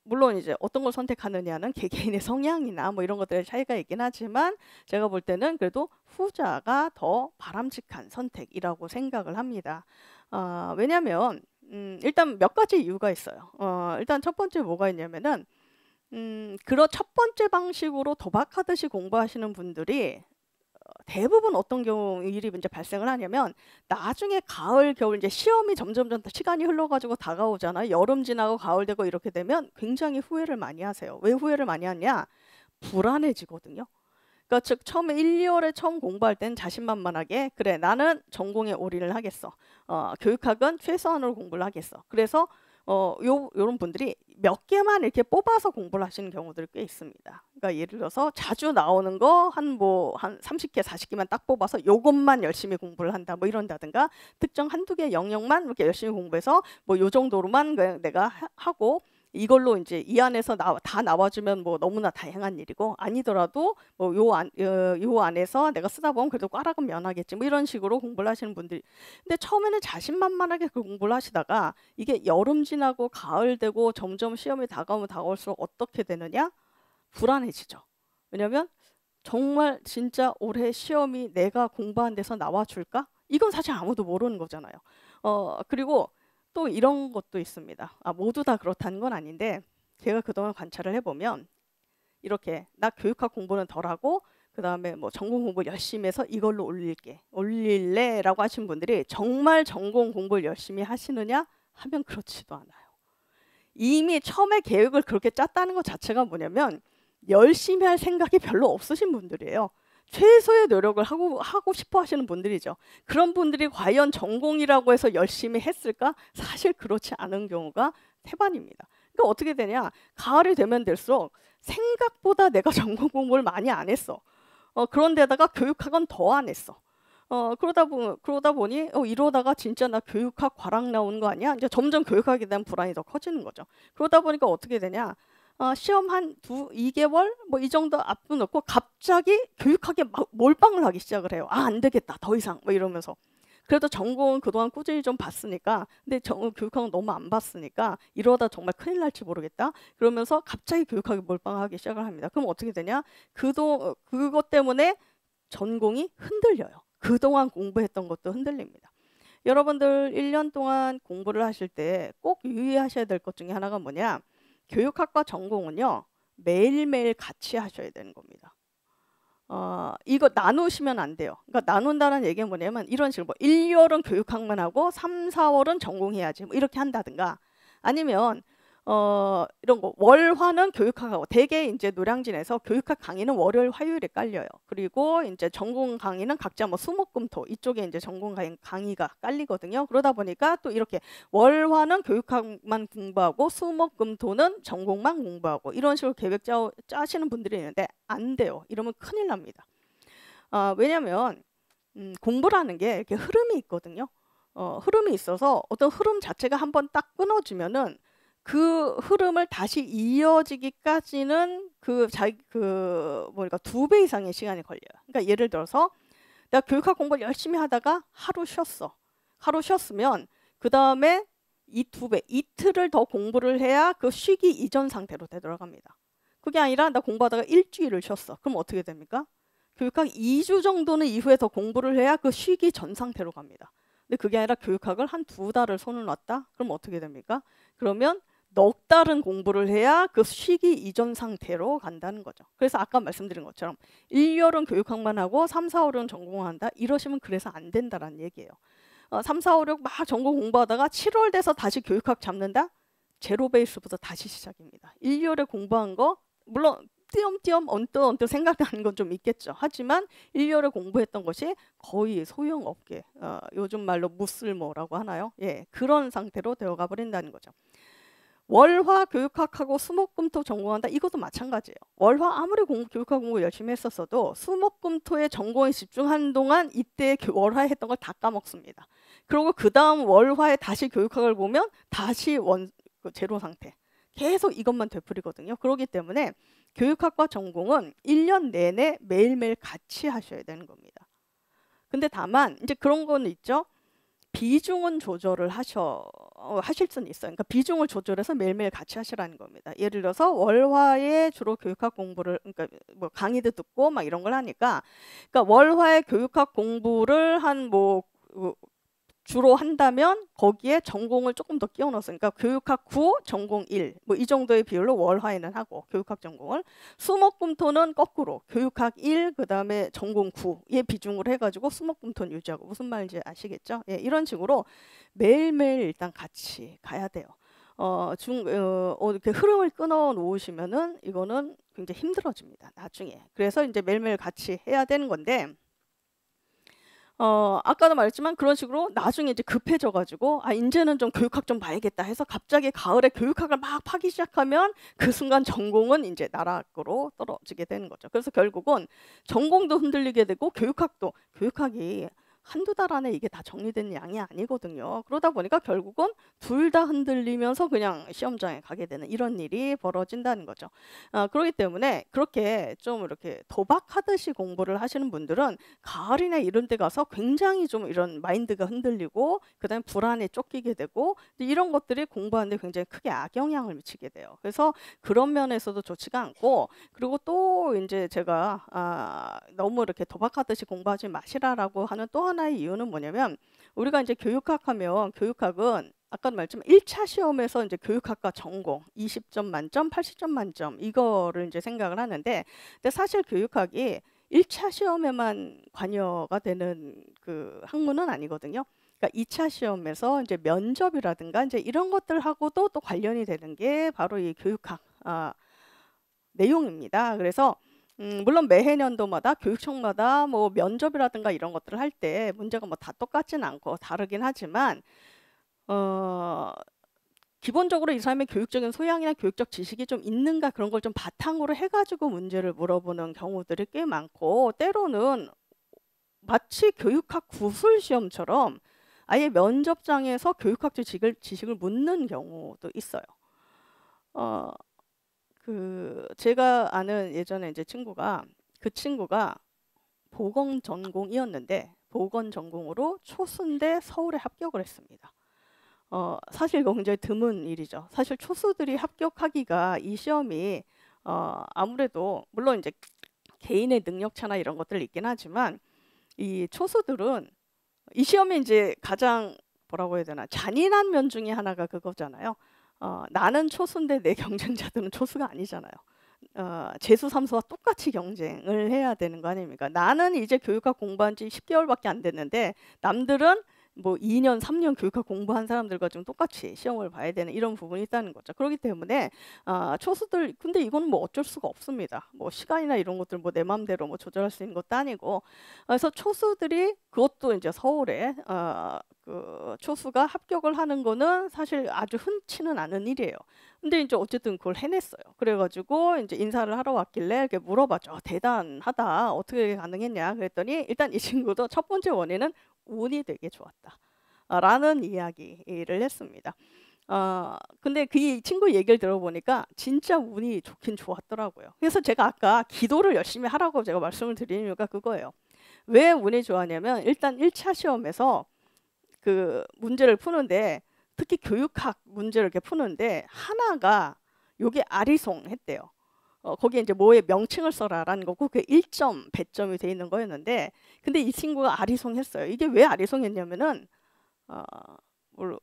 물론 이제 어떤 걸 선택하느냐는 개개인의 성향이나 뭐 이런 것들의 차이가 있긴 하지만 제가 볼 때는 그래도 후자가 더 바람직한 선택이라고 생각을 합니다. 왜냐하면 일단 몇 가지 이유가 있어요. 일단 첫 번째 뭐가 있냐면은 그런 첫 번째 방식으로 도박하듯이 공부하시는 분들이 대부분 어떤 경우 일이 이제 발생을 하냐면 나중에 가을, 겨울 이제 시험이 점점 시간이 흘러가지고 다가오잖아요. 여름 지나고 가을 되고 이렇게 되면 굉장히 후회를 많이 하세요. 왜 후회를 많이 하냐? 불안해지거든요. 그러니까 즉 처음에 1, 2월에 처음 공부할 땐 자신만만하게 그래 나는 전공에 올인을 하겠어. 교육학은 최소한으로 공부를 하겠어. 그래서 요런 분들이 몇 개만 이렇게 뽑아서 공부를 하시는 경우들이 꽤 있습니다. 그러니까 예를 들어서 자주 나오는 거 한 30개, 40개만 딱 뽑아서 요것만 열심히 공부를 한다. 뭐 이런다든가 특정 한두 개 영역만 이렇게 열심히 공부해서 뭐 요 정도로만 내가 하고 이걸로 이제 이 안에서 다 나와주면 뭐 너무나 다양한 일이고 아니더라도 뭐 요 안에서 내가 쓰다 보면 그래도 꽈락은 면하겠지 뭐 이런 식으로 공부를 하시는 분들이 근데 처음에는 자신만만하게 그 공부를 하시다가 이게 여름 지나고 가을 되고 점점 시험이 다가오면 다가올수록 어떻게 되느냐? 불안해지죠. 왜냐면 정말 진짜 올해 시험이 내가 공부한 데서 나와줄까? 이건 사실 아무도 모르는 거잖아요. 그리고 또 이런 것도 있습니다. 모두 다 그렇다는 건 아닌데 제가 그동안 관찰을 해보면 이렇게 나 교육학 공부는 덜하고 그 다음에 뭐 전공 공부 열심히 해서 이걸로 올릴래? 라고 하신 분들이 정말 전공 공부를 열심히 하시느냐? 하면 그렇지도 않아요. 이미 처음에 계획을 그렇게 짰다는 것 자체가 뭐냐면 열심히 할 생각이 별로 없으신 분들이에요. 최소의 노력을 하고 싶어 하시는 분들이죠. 그런 분들이 과연 전공이라고 해서 열심히 했을까? 사실 그렇지 않은 경우가 태반입니다. 그러니까 어떻게 되냐? 가을이 되면 될수록 생각보다 내가 전공 공부를 많이 안 했어. 그런데다가 교육학은 더 안 했어. 그러다 보니 이러다가 진짜 나 교육학 과락 나오는 거 아니야? 이제 점점 교육학에 대한 불안이 더 커지는 거죠. 그러다 보니까 어떻게 되냐? 시험 한 2개월 뭐 이 정도 앞도 놓고 갑자기 교육학에 막 몰빵을 하기 시작을 해요. 안 되겠다 더 이상 뭐 이러면서. 그래도 전공은 그동안 꾸준히 좀 봤으니까 근데 교육학은 너무 안 봤으니까 이러다 정말 큰일 날지 모르겠다. 그러면서 갑자기 교육학에 몰빵하기 시작을 합니다. 그럼 어떻게 되냐? 그것 때문에 전공이 흔들려요. 그동안 공부했던 것도 흔들립니다. 여러분들 1년 동안 공부를 하실 때 꼭 유의하셔야 될 것 중에 하나가 뭐냐? 교육학과 전공은요. 매일매일 같이 하셔야 되는 겁니다. 이거 나누시면 안 돼요. 그러니까 나눈다는 얘기는 뭐냐면 이런 식으로 뭐 1, 2월은 교육학만 하고 3, 4월은 전공해야지 뭐 이렇게 한다든가 아니면 이런 거 월화는 교육학하고 대개 이제 노량진에서 교육학 강의는 월요일 화요일에 깔려요. 그리고 이제 전공 강의는 각자 뭐 수목금토 이쪽에 이제 전공 강의가 깔리거든요. 그러다 보니까 또 이렇게 월화는 교육학만 공부하고 수목금토는 전공만 공부하고 이런 식으로 계획 짜시는 분들이 있는데 안 돼요. 이러면 큰일 납니다. 왜냐면 공부라는 게 이렇게 흐름이 있거든요. 흐름이 있어서 어떤 흐름 자체가 한번 딱 끊어지면은 그 흐름을 다시 이어지기까지는 뭐랄까 2배 이상의 시간이 걸려요. 그러니까 예를 들어서 내가 교육학 공부를 열심히 하다가 하루 쉬었어. 하루 쉬었으면 그 다음에 이 2배, 이틀을 더 공부를 해야 그 쉬기 이전 상태로 되돌아갑니다. 그게 아니라 나 공부하다가 일주일을 쉬었어. 그럼 어떻게 됩니까? 교육학 2주 정도는 이후에 더 공부를 해야 그 쉬기 전 상태로 갑니다. 근데 그게 아니라 교육학을 한 2달을 손을 놨다? 그럼 어떻게 됩니까? 그러면 넉 달은 공부를 해야 그 시기 이전 상태로 간다는 거죠. 그래서 아까 말씀드린 것처럼 1, 2월은 교육학만 하고 3, 4, 5는 전공한다. 이러시면 그래서 안 된다라는 얘기예요. 3, 4, 5, 6 막 전공 공부하다가 7월 돼서 다시 교육학 잡는다? 제로 베이스부터 다시 시작입니다. 1, 2월에 공부한 거 물론 띄엄띄엄 언뜻 생각나는 건 좀 있겠죠. 하지만 1, 2월에 공부했던 것이 거의 소용없게 요즘 말로 무쓸모라고 하나요? 예, 그런 상태로 되어가 버린다는 거죠. 월화 교육학하고 수목금토 전공한다. 이것도 마찬가지예요. 월화 아무리 교육학 공부 열심히 했었어도 수목금토에 전공에 집중하는 동안 이때 월화에 했던 걸 다 까먹습니다. 그리고 그 다음 월화에 다시 교육학을 보면 다시 제로 상태. 계속 이것만 되풀이거든요. 그렇기 때문에 교육학과 전공은 1년 내내 매일매일 같이 하셔야 되는 겁니다. 근데 다만 이제 그런 거는 있죠. 비중은 조절을 하실 수는 있어요. 그러니까 비중을 조절해서 매일매일 같이 하시라는 겁니다. 예를 들어서 월화에 주로 교육학 공부를, 그러니까 뭐 강의도 듣고 막 이런 걸 하니까, 그러니까 월화에 교육학 공부를 주로 한다면 거기에 전공을 조금 더 끼워 넣었어요. 그러니까 교육학 9, 전공 1, 뭐 이 정도의 비율로 월화에는 하고 교육학 전공을, 수목금토는 거꾸로 교육학 1, 그 다음에 전공 9의 비중으로 해가지고 수목금토는 유지하고. 무슨 말인지 아시겠죠? 예, 이런 식으로 매일매일 일단 같이 가야 돼요. 이렇게 흐름을 끊어 놓으시면은 이거는 굉장히 힘들어집니다. 나중에. 그래서 이제 매일매일 같이 해야 되는 건데, 아까도 말했지만 그런 식으로 나중에 이제 급해져가지고 이제는 좀 교육학 좀 봐야겠다 해서 갑자기 가을에 교육학을 막 파기 시작하면 그 순간 전공은 이제 나락으로 떨어지게 되는 거죠. 그래서 결국은 전공도 흔들리게 되고 교육학이 한두 달 안에 이게 다 정리된 양이 아니거든요. 그러다 보니까 결국은 둘 다 흔들리면서 그냥 시험장에 가게 되는 이런 일이 벌어진다는 거죠. 그렇기 때문에 그렇게 좀 이렇게 도박하듯이 공부를 하시는 분들은 가을이나 이런 데 가서 굉장히 좀 이런 마인드가 흔들리고 그다음에 불안에 쫓기게 되고 이런 것들이 공부하는데 굉장히 크게 악영향을 미치게 돼요. 그래서 그런 면에서도 좋지가 않고, 그리고 또 이제 제가 너무 이렇게 도박하듯이 공부하지 마시라라고 하는 또 하나의 이유는 뭐냐면, 우리가 이제 교육학하면 교육학은 아까도 말했지만 1차 시험에서 이제 교육학과 전공 20점 만점, 80점 만점 이거를 이제 생각을 하는데, 근데 사실 교육학이 1차 시험에만 관여가 되는 그 학문은 아니거든요. 그러니까 2차 시험에서 이제 면접이라든가 이제 이런 것들하고도 또 관련이 되는 게 바로 이 교육학 내용입니다. 그래서 물론 매해 년도마다 교육청마다 뭐 면접이라든가 이런 것들을 할 때 문제가 뭐 다 똑같진 않고 다르긴 하지만 기본적으로 이 사람의 교육적인 소양이나 교육적 지식이 좀 있는가 그런 걸 좀 바탕으로 해가지고 문제를 물어보는 경우들이 꽤 많고, 때로는 마치 교육학 구술 시험처럼 아예 면접장에서 교육학적 지식을 묻는 경우도 있어요. 제가 아는 예전에 이제 그 친구가 보건 전공이었는데 보건 전공으로 초수인데 서울에 합격을 했습니다. 사실 이거 굉장히 드문 일이죠. 사실 초수들이 합격하기가 이 시험이 아무래도 물론 이제 개인의 능력차나 이런 것들 있긴 하지만 이 초수들은 이 시험이 이제 가장 뭐라고 해야 되나 잔인한 면 중에 하나가 그거잖아요. 나는 초수인데 내 경쟁자들은 초수가 아니잖아요. 재수, 삼수와 똑같이 경쟁을 해야 되는 거 아닙니까? 나는 이제 교육학 공부한 지 10개월밖에 안 됐는데 남들은 뭐 2년, 3년 교육학 공부한 사람들과 좀 똑같이 시험을 봐야 되는 이런 부분이 있다는 거죠. 그렇기 때문에 초수들, 근데 이건 뭐 어쩔 수가 없습니다. 뭐 시간이나 이런 것들 뭐 내 마음대로 뭐 조절할 수 있는 것도 아니고, 그래서 초수들이 그것도 이제 서울에 그 초수가 합격을 하는 거는 사실 아주 흔치는 않은 일이에요. 근데 이제 어쨌든 그걸 해냈어요. 그래가지고 이제 인사를 하러 왔길래 이렇게 물어봤죠. 대단하다. 어떻게 가능했냐? 그랬더니 일단 이 친구도 첫 번째 원인은 운이 되게 좋았다. 라는 이야기를 했습니다. 근데 그 친구 얘기를 들어보니까 진짜 운이 좋긴 좋았더라고요. 그래서 제가 아까 기도를 열심히 하라고 제가 말씀을 드린 이유가 그거예요. 왜 운이 좋았냐면 일단 1차 시험에서 그 문제를 푸는데, 특히 교육학 문제를 이렇게 푸는데 하나가 요게 아리송했대요. 거기에 이제 뭐의 명칭을 써라라는 거고 그게 1점, 배점이 돼 있는 거였는데, 근데 이 친구가 아리송했어요. 이게 왜 아리송했냐면은 물론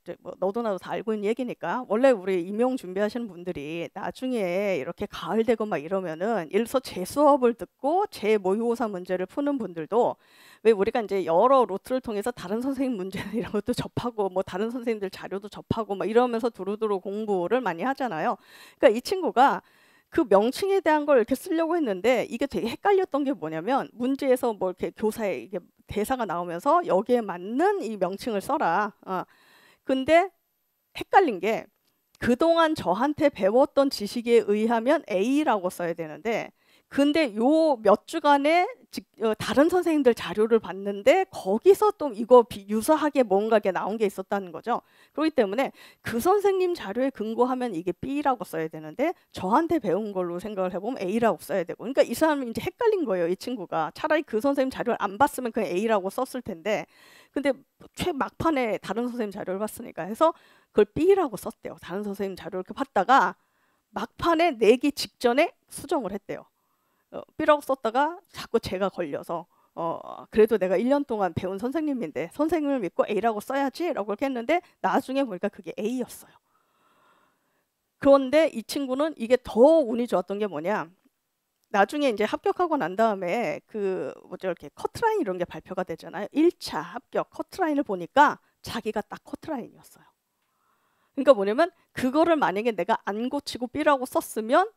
이제 뭐 너도 나도 다 알고 있는 얘기니까 원래 우리 임용 준비하시는 분들이 나중에 이렇게 가을 되고 막 이러면은 예를 들어서 제 수업을 듣고 제 모의고사 문제를 푸는 분들도 왜 우리가 이제 여러 루트를 통해서 다른 선생님 문제 이런 것도 접하고 뭐 다른 선생님들 자료도 접하고 막 이러면서 두루두루 공부를 많이 하잖아요. 그러니까 이 친구가 그 명칭에 대한 걸 이렇게 쓰려고 했는데 이게 되게 헷갈렸던 게 뭐냐면 문제에서 뭐 이렇게 교사에 이게 대사가 나오면서 여기에 맞는 이 명칭을 써라. 근데 헷갈린 게 그동안 저한테 배웠던 지식에 의하면 A라고 써야 되는데 근데 요 몇 주간에 다른 선생님들 자료를 봤는데 거기서 또 이거 유사하게 뭔가 게 나온 게 있었다는 거죠. 그렇기 때문에 그 선생님 자료에 근거하면 이게 B라고 써야 되는데 저한테 배운 걸로 생각을 해보면 A라고 써야 되고 그러니까 이 사람이 이제 헷갈린 거예요. 이 친구가 차라리 그 선생님 자료를 안 봤으면 그냥 A라고 썼을 텐데 근데 막판에 다른 선생님 자료를 봤으니까 해서 그걸 B라고 썼대요. 다른 선생님 자료를 이렇게 봤다가 막판에 내기 직전에 수정을 했대요. B라고 썼다가 자꾸 제가 걸려서 그래도 내가 1년 동안 배운 선생님인데 선생님을 믿고 A라고 써야지 라고 이렇게 했는데 나중에 보니까 그게 A였어요. 그런데 이 친구는 이게 더 운이 좋았던 게 뭐냐 나중에 이제 합격하고 난 다음에 그 뭐죠 이렇게 커트라인 이런 게 발표가 되잖아요. 1차 합격 커트라인을 보니까 자기가 딱 커트라인이었어요. 그러니까 뭐냐면 그거를 만약에 내가 안 고치고 B라고 썼으면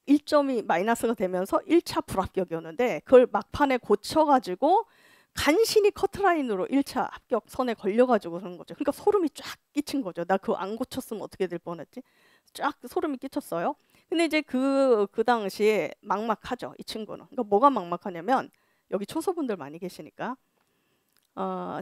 1점이 마이너스가 되면서 1차 불합격이었는데 그걸 막판에 고쳐가지고 간신히 커트라인으로 1차 합격선에 걸려가지고 그런 거죠. 그러니까 소름이 쫙 끼친 거죠. 나 그거 안 고쳤으면 어떻게 될 뻔했지? 쫙 소름이 끼쳤어요. 근데 이제 그 당시에 막막하죠. 이 친구는. 그러니까 뭐가 막막하냐면 여기 초소분들 많이 계시니까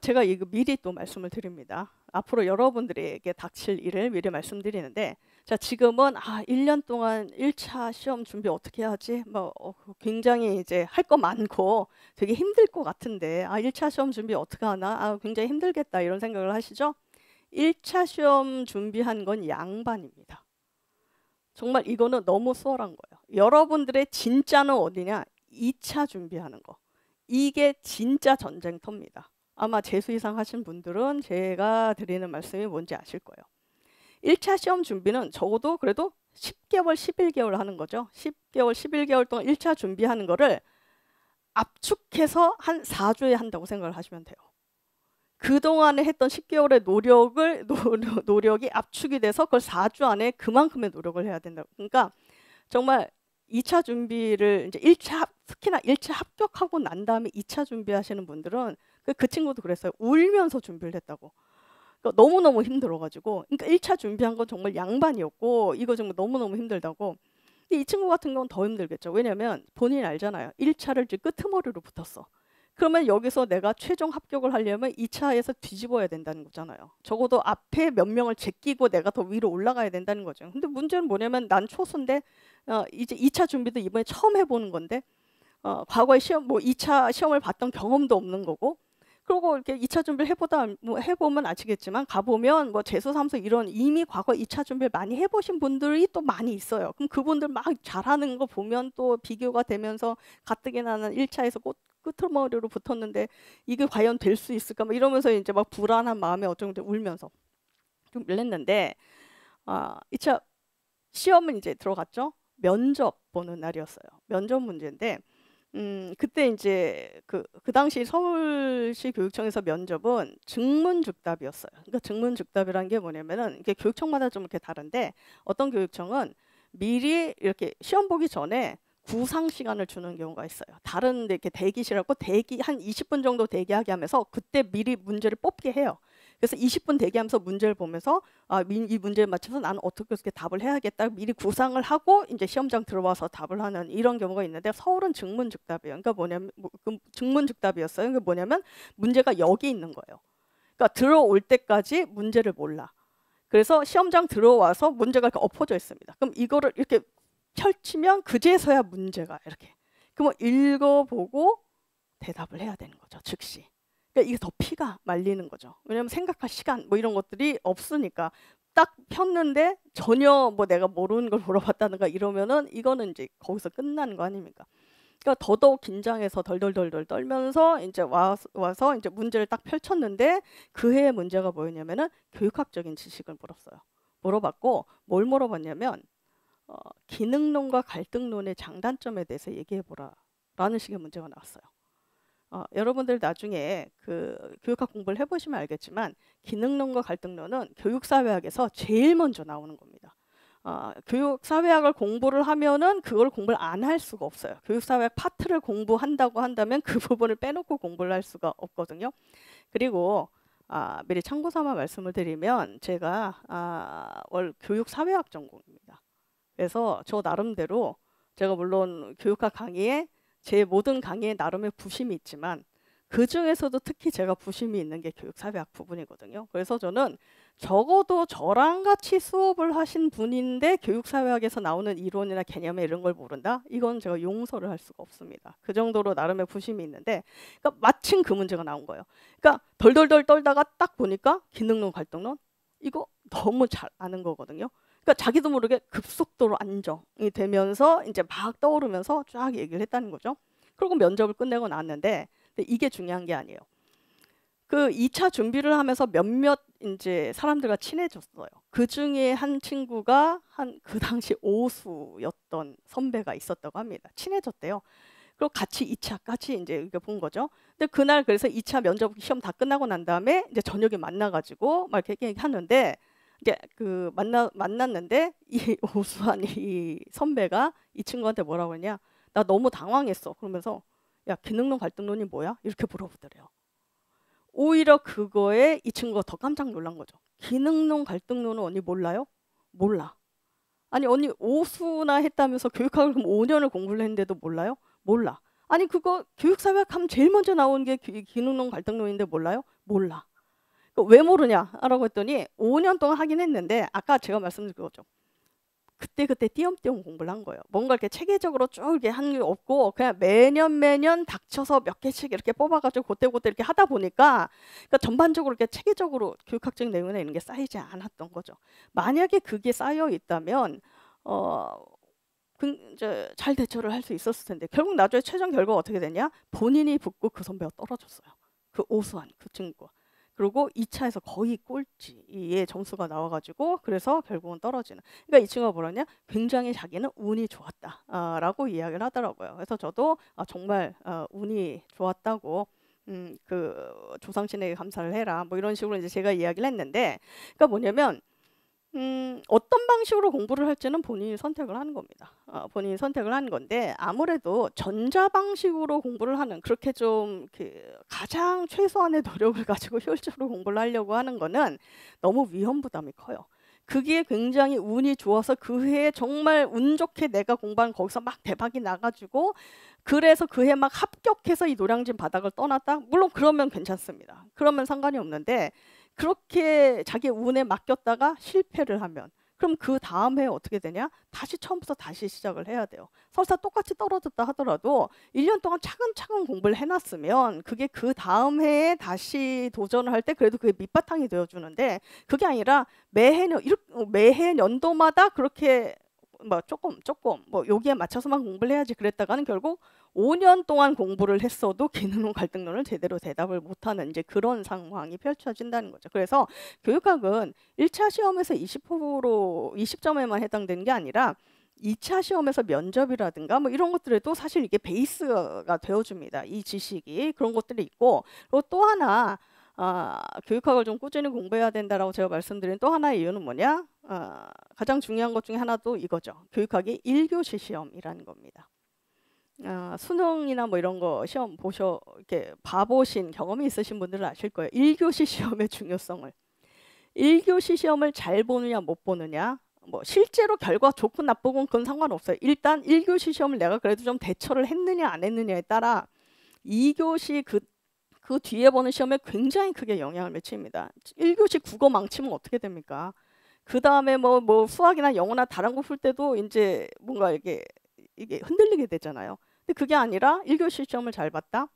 제가 이거 미리 또 말씀을 드립니다. 앞으로 여러분들에게 닥칠 일을 미리 말씀드리는데 자 지금은 1년 동안 1차 시험 준비 어떻게 하지? 뭐 굉장히 이제 할 거 많고 되게 힘들 것 같은데 1차 시험 준비 어떻게 하나? 굉장히 힘들겠다 이런 생각을 하시죠? 1차 시험 준비한 건 양반입니다. 정말 이거는 너무 수월한 거예요. 여러분들의 진짜는 어디냐? 2차 준비하는 거. 이게 진짜 전쟁터입니다. 아마 재수 이상 하신 분들은 제가 드리는 말씀이 뭔지 아실 거예요. 1차 시험 준비는 적어도 그래도 10개월, 11개월 하는 거죠. 10개월, 11개월 동안 1차 준비하는 거를 압축해서 한 4주에 한다고 생각을 하시면 돼요. 그동안에 했던 10개월의 노력이 압축이 돼서 그걸 4주 안에 그만큼의 노력을 해야 된다. 그러니까 정말 2차 준비를 이제 1차 특히나 1차 합격하고 난 다음에 2차 준비하시는 분들은 그 친구도 그랬어요. 울면서 준비를 했다고. 그러니까 너무너무 힘들어가지고 그러니까 1차 준비한 건 정말 양반이었고 이거 정말 너무너무 힘들다고. 근데 이 친구 같은 경우는 더 힘들겠죠. 왜냐면 본인이 알잖아요. 1차를 이제 끄트머리로 붙었어. 그러면 여기서 내가 최종 합격을 하려면 2차에서 뒤집어야 된다는 거잖아요. 적어도 앞에 몇 명을 제끼고 내가 더 위로 올라가야 된다는 거죠. 근데 문제는 뭐냐면 난 초수인데 이제 2차 준비도 이번에 처음 해보는 건데 과거에 시험 뭐 2차 시험을 봤던 경험도 없는 거고 그리고 이렇게 2차 준비를 해보면 아시겠지만 가보면 뭐 재수 사무소 이런 이미 과거 2차 준비를 많이 해보신 분들이 또 많이 있어요. 그럼 그분들 막 잘하는 거 보면 또 비교가 되면서 가뜩이 나는 1차에서 끄트머리로 붙었는데 이게 과연 될 수 있을까? 막 이러면서 이제 막 불안한 마음에 어쩌면 울면서 좀 이랬는데 2차 시험은 이제 들어갔죠. 면접 보는 날이었어요. 면접 문제인데 그때 이제 그 당시 서울시 교육청에서 면접은 증문즉답이었어요. 그러니까 증문즉답이라는 게 뭐냐면은 이게 교육청마다 좀 이렇게 다른데 어떤 교육청은 미리 이렇게 시험 보기 전에 구상 시간을 주는 경우가 있어요. 다른 데 이렇게 대기실하고 한 20분 정도 대기하게 하면서 그때 미리 문제를 뽑게 해요. 그래서 20분 대기하면서 문제를 보면서 이 문제에 맞춰서 나는 어떻게 답을 해야겠다 미리 구상을 하고 이제 시험장 들어와서 답을 하는 이런 경우가 있는데 서울은 증문즉답이에요. 그러니까 뭐냐면 증문즉답이었어요. 그러니까 뭐냐면 문제가 여기 있는 거예요. 그러니까 들어올 때까지 문제를 몰라. 그래서 시험장 들어와서 문제가 이렇게 엎어져 있습니다. 그럼 이거를 이렇게 펼치면 그제서야 문제가 이렇게. 그러면 읽어보고 대답을 해야 되는 거죠. 즉시. 그러니까 이게 더 피가 말리는 거죠. 왜냐하면 생각할 시간 뭐 이런 것들이 없으니까 딱 폈는데 전혀 뭐 내가 모르는 걸 물어봤다든가 이러면은 이거는 이제 거기서 끝나는 거 아닙니까? 그러니까 더더욱 긴장해서 덜덜덜덜 떨면서 이제 와서 이제 문제를 딱 펼쳤는데 그 해의 문제가 뭐였냐면은 교육학적인 지식을 물었어요. 물어봤고 뭘 물어봤냐면 기능론과 갈등론의 장단점에 대해서 얘기해보라 라는 식의 문제가 나왔어요. 여러분들 나중에 그 교육학 공부를 해보시면 알겠지만 기능론과 갈등론은 교육사회학에서 제일 먼저 나오는 겁니다. 교육사회학을 공부를 하면은 그걸 공부를 안 할 수가 없어요. 교육사회학 파트를 공부한다고 한다면 그 부분을 빼놓고 공부를 할 수가 없거든요. 그리고 미리 참고삼아 말씀을 드리면 제가 교육사회학 전공입니다. 그래서 저 나름대로 제가 물론 교육학 강의에 제 모든 강의에 나름의 부심이 있지만 그 중에서도 특히 제가 부심이 있는 게 교육사회학 부분이거든요. 그래서 저는 적어도 저랑 같이 수업을 하신 분인데 교육사회학에서 나오는 이론이나 개념 이런 걸 모른다? 이건 제가 용서를 할 수가 없습니다. 그 정도로 나름의 부심이 있는데 그러니까 마침 그 문제가 나온 거예요. 그러니까 덜덜덜 떨다가 딱 보니까 기능론, 갈등론 이거 너무 잘 아는 거거든요. 그러니까 자기도 모르게 급속도로 안정이 되면서 이제 막 떠오르면서 쫙 얘기를 했다는 거죠. 그리고 면접을 끝내고 나왔는데 근데 이게 중요한 게 아니에요. 그 2차 준비를 하면서 몇몇 이제 사람들과 친해졌어요. 그 중에 한 친구가 그 당시 오수였던 선배가 있었다고 합니다. 친해졌대요. 그리고 같이 2차까지 이제 이렇게 본 거죠. 근데 그날 그래서 2차 면접 시험 다 끝나고 난 다음에 이제 저녁에 만나가지고 막 이렇게 얘기하는데 이제 그 만났는데 이 오수한 이 선배가 이 친구한테 뭐라고 했냐? 나 너무 당황했어. 그러면서 야, 기능론 갈등론이 뭐야? 이렇게 물어보더래요. 오히려 그거에 이 친구가 더 깜짝 놀란 거죠. 기능론 갈등론은 언니 몰라요? 몰라. 아니 언니 오수나 했다면서 교육학을 그럼 5년을 공부를 했는데도 몰라요? 몰라. 아니 그거 교육사회학 하면 제일 먼저 나오는 게 기능론 갈등론인데 몰라요? 몰라. 왜 모르냐라고 했더니 5년 동안 하긴 했는데 아까 제가 말씀드린 거죠. 그때 띄엄띄엄 공부를 한 거예요. 뭔가 이렇게 체계적으로 쭉 이렇게 한 게 없고 그냥 매년 닥쳐서 몇 개씩 이렇게 뽑아가지고 그때 이렇게 하다 보니까 그러니까 전반적으로 이렇게 체계적으로 교육학적인 내용이나 이런 게 쌓이지 않았던 거죠. 만약에 그게 쌓여 있다면 이제 잘 대처를 할 수 있었을 텐데 결국 나중에 최종 결과가 어떻게 되냐? 본인이 붙고 그 선배가 떨어졌어요. 그 오수한 그 친구가. 그리고 2차에서 거의 꼴찌의 점수가 나와가지고 그래서 결국은 떨어지는. 그러니까 이 친구가 뭐라냐? 굉장히 자기는 운이 좋았다라고 이야기를 하더라고요. 그래서 저도 정말 운이 좋았다고 그 조상신에게 감사를 해라. 뭐 이런 식으로 이제 제가 이야기를 했는데, 그러니까 뭐냐면 어떤 방식으로 공부를 할지는 본인이 선택을 하는 겁니다. 본인이 선택을 하는 건데 아무래도 전자 방식으로 공부를 하는 그렇게 좀 가장 최소한의 노력을 가지고 효율적으로 공부를 하려고 하는 거는 너무 위험 부담이 커요. 그게 굉장히 운이 좋아서 그 해에 정말 운 좋게 내가 공부한 거기서 막 대박이 나가지고 그래서 그 해 막 합격해서 이 노량진 바닥을 떠났다? 물론 그러면 괜찮습니다. 그러면 상관이 없는데 그렇게 자기 운에 맡겼다가 실패를 하면 그럼 그 다음 해에 어떻게 되냐? 다시 처음부터 다시 시작을 해야 돼요. 설사 똑같이 떨어졌다 하더라도 1년 동안 차근차근 공부를 해놨으면 그게 그 다음 해에 다시 도전을 할 때 그래도 그게 밑바탕이 되어주는데 그게 아니라 매해 연도마다 그렇게 뭐 조금 뭐 여기에 맞춰서만 공부를 해야지 그랬다가는 결국 5년 동안 공부를 했어도 기능론 갈등론을 제대로 대답을 못하는 이제 그런 상황이 펼쳐진다는 거죠. 그래서 교육학은 1차 시험에서 20점에만 해당되는 게 아니라 2차 시험에서 면접이라든가 뭐 이런 것들에도 사실 이게 베이스가 되어줍니다. 이 지식이 그런 것들이 있고 그리고 또 하나 교육학을 좀 꾸준히 공부해야 된다라고 제가 말씀드린 또 하나의 이유는 뭐냐? 가장 중요한 것 중에 하나도 이거죠. 교육학이 1교시 시험이라는 겁니다. 수능이나 뭐 이런 거 시험 이렇게 봐보신 경험이 있으신 분들은 아실 거예요. 1교시 시험의 중요성을. 1교시 시험을 잘 보느냐 못 보느냐 뭐 실제로 결과 좋고 나쁘고 그건 상관없어요. 일단 1교시 시험을 내가 그래도 좀 대처를 했느냐 안 했느냐에 따라 2교시 그 뒤에 보는 시험에 굉장히 크게 영향을 미칩니다. 1교시 국어 망치면 어떻게 됩니까? 그 다음에 뭐 수학이나 영어나 다른 거 풀 때도 이제 뭔가 이게 흔들리게 되잖아요. 근데 그게 아니라 1교시 시험을 잘 봤다.